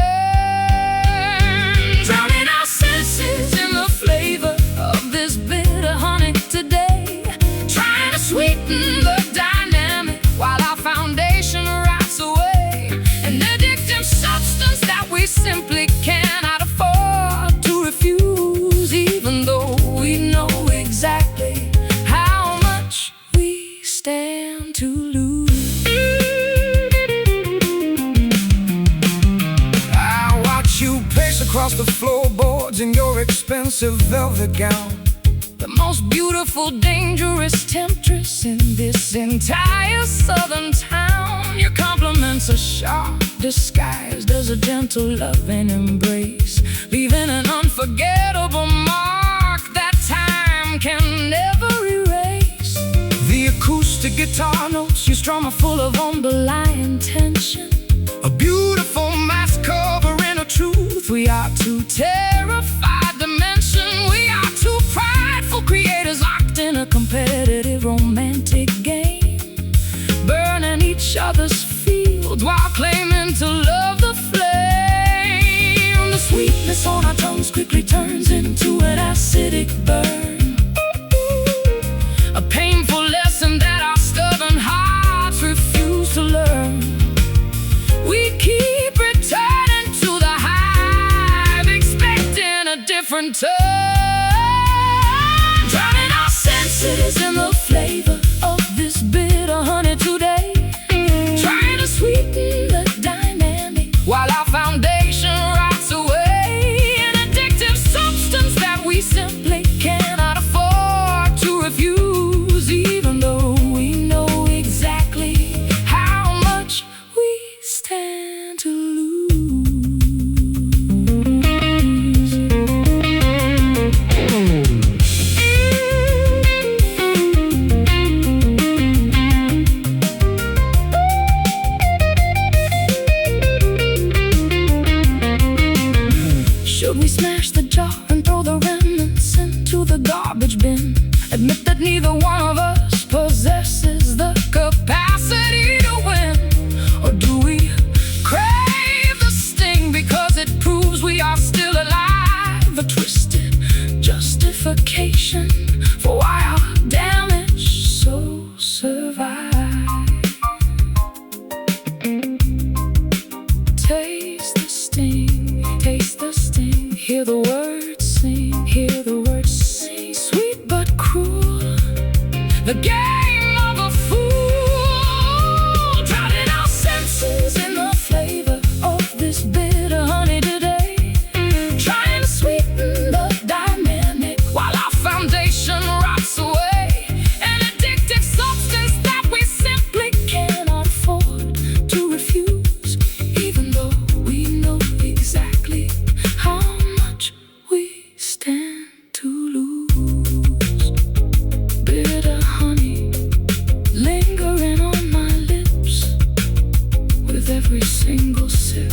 drowning our senses in the flavor of this bitter honey today, trying to sweeten the dynamic while our foundation rots away, an addictive substance that we simply cannot afford to refuse, even though we know exactly how much we stand to lose. Across the floorboards in your expensive velvet gown, the most beautiful, dangerous temptress in this entire southern town. Your compliments are sharp, disguised as a gentle loving embrace, leaving an unforgettable mark that time can never erase. The acoustic guitar notes you strum are full of underlying tension, a beautiful mask covering a truth we are too terrified to mention. We are two prideful creators locked in a competitive romantic game, burning each other's fields while claiming to love the flame. The sweetness on our tongues quickly turns into an acidic burn, a painful lesson that our stubborn hearts refuse to learn. We keep returning to the hive, expecting a different turn, drowning our senses in the flavor of this bitter honey today, trying to sweeten the dynamic while our foundation rots away, an addictive substance that we simply cannot afford to refuse, even though we know exactly how much we stand to lose. Should we smash the jar and throw the remnants into the garbage bin? Admit that neither one of us possesses the capacity to win, or do we crave the sting because it proves we are still alive? A twisted justification for why our damaged souls survive. Taste the sting, Hear the words sing, hear the words sing. Sweet but cruel, the game of a fool, drowning our senses in the flavor of this bitter honey today, trying to sweeten the dynamic while our foundation rots away, an addictive substance that we simply cannot afford to refuse, even though we know exactly how much we stand to lose. Bitter honey lingering on my lips with every single sip.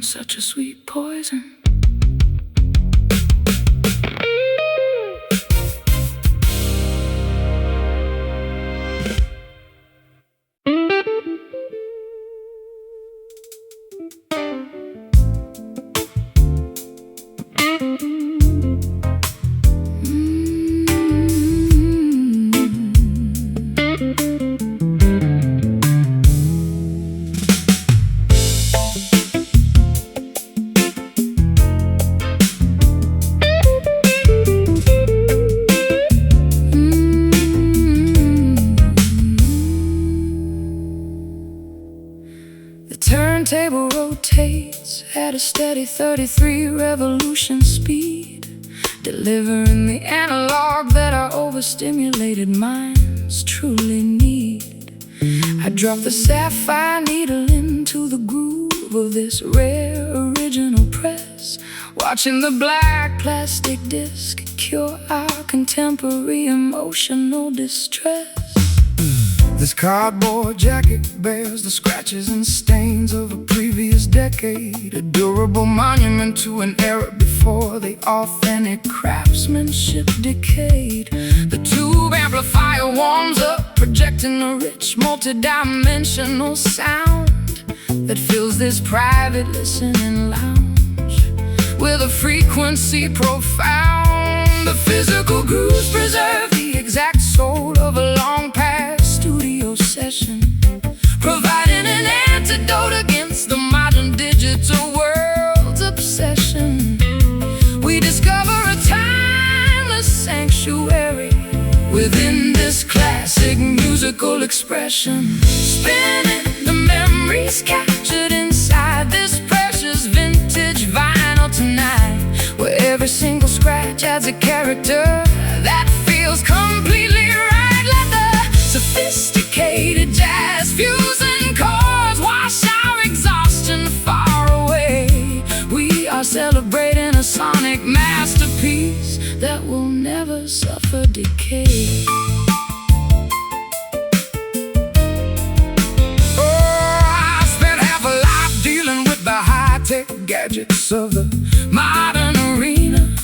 Such a sweet poison. The turntable rotates at a steady 33 revolution speed, delivering the analog that our overstimulated minds truly need. I drop the sapphire needle into the groove of this rare original press, watching the black plastic disc cure our contemporary emotional distress. This cardboard jacket bears the scratches and stains of a previous decade, a durable monument to an era before the authentic craftsmanship decayed. The tube amplifier warms up, projecting a rich multi-dimensional sound that fills this private listening lounge with a frequency profound. The physical grooves preserve the exact soul of a long past studio session, providing an antidote against the modern digital world's obsession. We discover a timeless sanctuary within this classic musical expression, spinning the memories captured inside this precious vintage vinyl tonight, where every single scratch adds a character that feels completely right. Let the sophisticated jazz fusing chords wash our exhaustion far away. We are celebrating a sonic masterpiece that will never suffer decay. High-tech gadgets of the modern arena,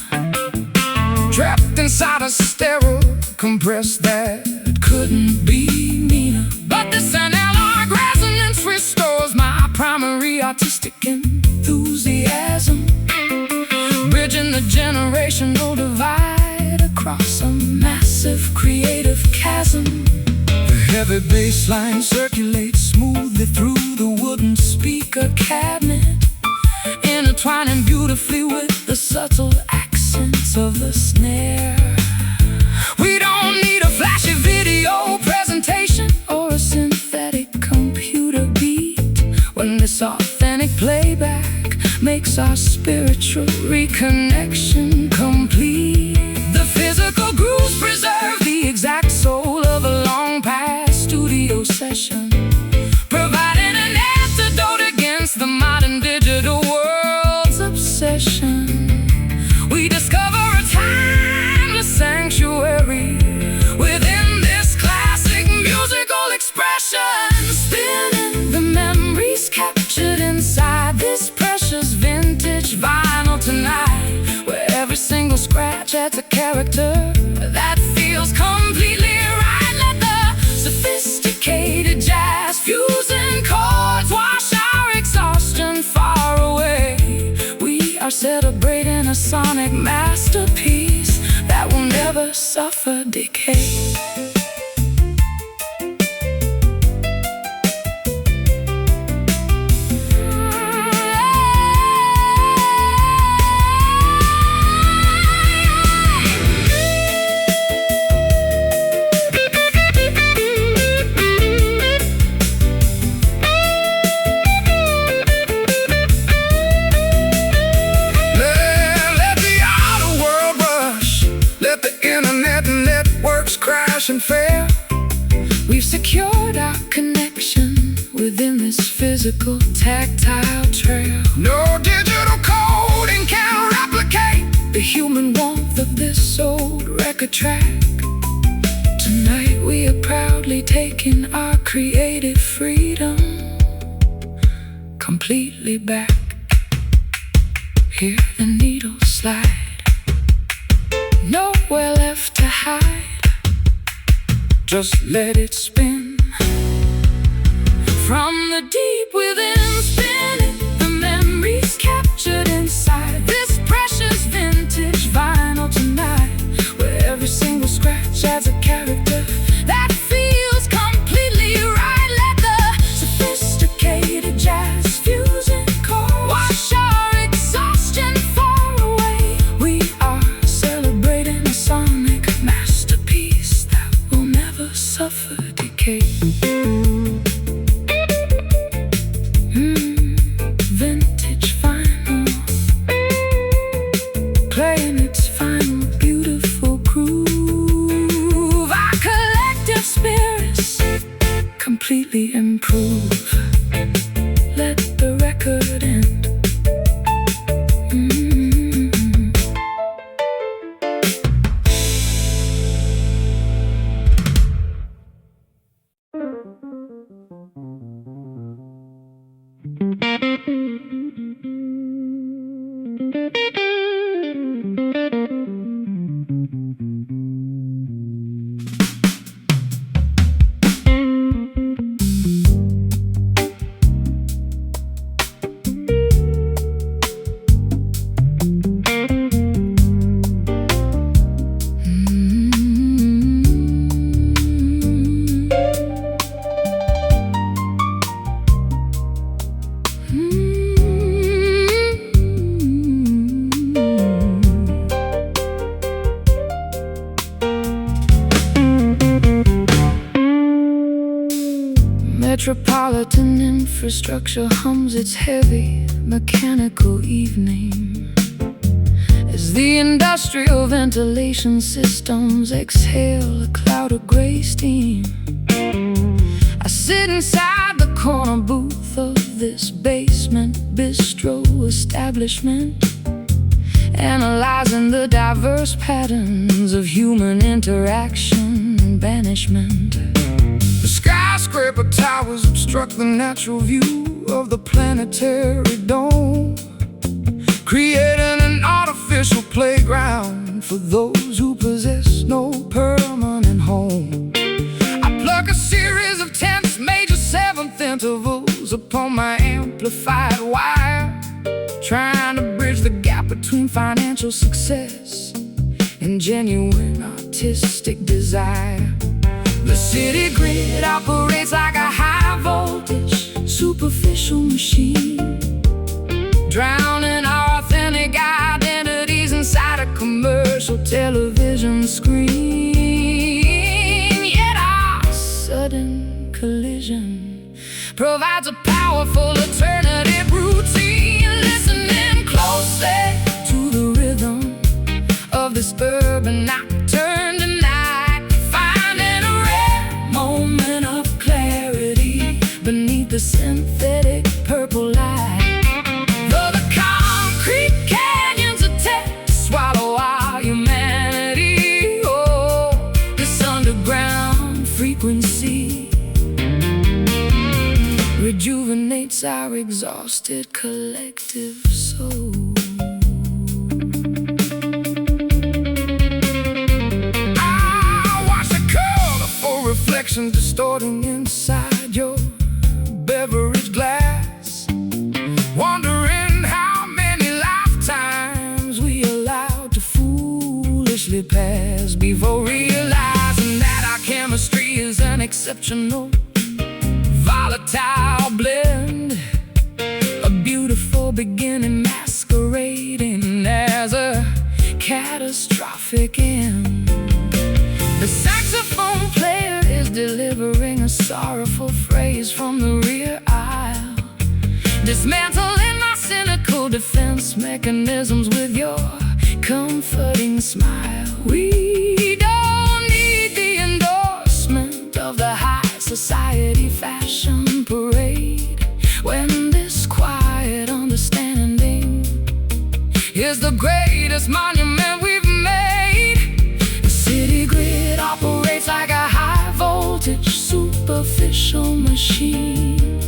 trapped inside a sterile compress that couldn't be meaner. But this analog resonance restores my primary artistic enthusiasm, bridging the generational divide across a massive creative chasm. The heavy bass line circulates smoothly through the wooden speaker cabinet, intertwining beautifully with the subtle accents of the snare. We don't need a flashy video presentation or a synthetic computer beat when this authentic playback makes our spiritual reconnection complete. The physical grooves preserve the exact soul of a long past studio session, providing an antidote against the modern digital world's obsession. We discover a timeless sanctuary within this classic musical expression, spinning the memories captured inside this precious vintage vinyl tonight, where every single scratch adds a character that feels completely right. Let the sophisticated jazz fusing chords wash our exhaustion far away. We are celebrating a sonic masterpiece that will never suffer decay. rush and fail. We've secured our connection within this physical, tactile trail. No digital coding can replicate the human warmth of this old record track. Tonight we are proudly taking our creative freedom completely back. Hear the needle slide, nowhere left to hide. Just let it spin from the deep within. Spinning the memories captured inside this precious vintage vinyl tonight, where every single scratch adds a character that feels completely right. Let the sophisticated jazz fusion chord wash our exhaustion far away. We are celebrating a sonic masterpiece that will never suffer decay. Vintage vinyl, playing its final beautiful groove. Our collective spirits completely improve. Let the record end. Metropolitan infrastructure hums its heavy, mechanical evening as the industrial ventilation systems exhale a cloud of gray steam. I sit inside the corner booth of this basement bistro establishment, analyzing the diverse patterns of human interaction and banishment. The skyscraper towers obstruct the natural view of the planetary dome, creating an artificial playground for those who possess no permanent home. I plug a series of tense major seventh intervals upon my amplified wire, trying to bridge the gap between financial success and genuine artistic desire. The city grid operates like a high-voltage, superficial machine, drowning our authentic identities inside a commercial television screen. Yet our sudden collision provides a powerful alternative routine, listening closely to the rhythm of this urban nocturne tonight, finding a rare moment of clarity beneath the synthetic purple light. Though the concrete canyons attempt to swallow our humanity, oh, this underground frequency rejuvenates our exhausted collective soul. I watch the colorful reflection distorting inside your beverage glass, wondering how many lifetimes we allowed to foolishly pass before realizing that our chemistry is an exceptional volatile blend, a beautiful beginning masquerading as a catastrophic end. The saxophone player is delivering a sorrowful phrase from the rear aisle, dismantling our cynical defense mechanisms with your comforting smile. We don't need the endorsement society fashion parade, when this quiet understanding is the greatest monument we've made. The city grid operates like a high voltage superficial machine,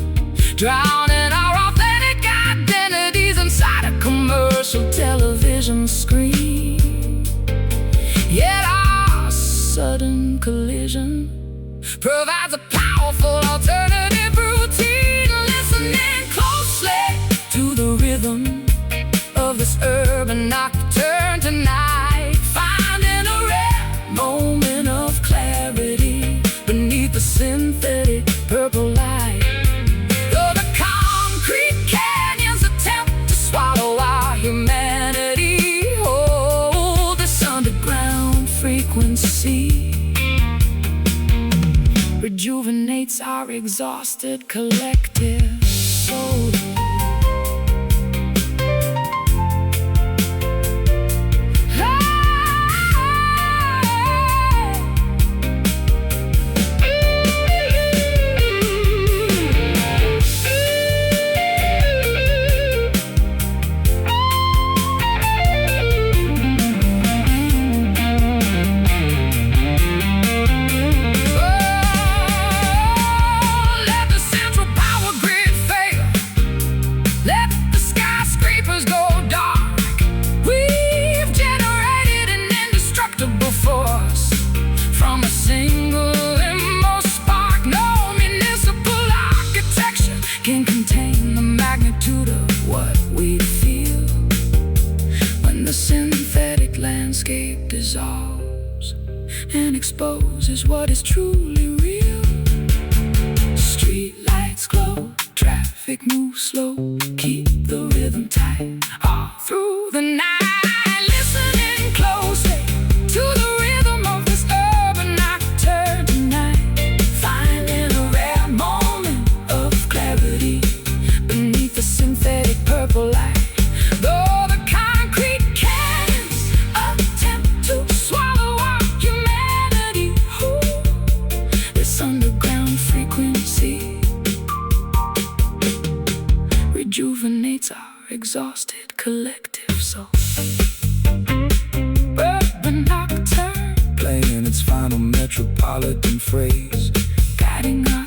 drowning our authentic identities inside a commercial television screen. Yet our sudden collision provides a powerful alternative routine, listening closely to the rhythm of this urban nocturne tonight, finding a rare moment of clarity beneath the synthetic purple light. Though the concrete canyons attempt to swallow our humanity, hold this underground frequency rejuvenates our exhausted collective soul. Can contain the magnitude of what we feel when the synthetic landscape dissolves and exposes what is truly real. Street lights glow, traffic moves slow, keep the rhythm tight all through the night, listening closely to the rhythm of this urban nocturne tonight, finding a rare moment of clarity beneath the synthetic purple light. Though the concrete canyons attempt to swallow our humanity, this underground frequency rejuvenates our exhausted collective soul. Urban nocturne, playing its final metropolitan phrase, guiding us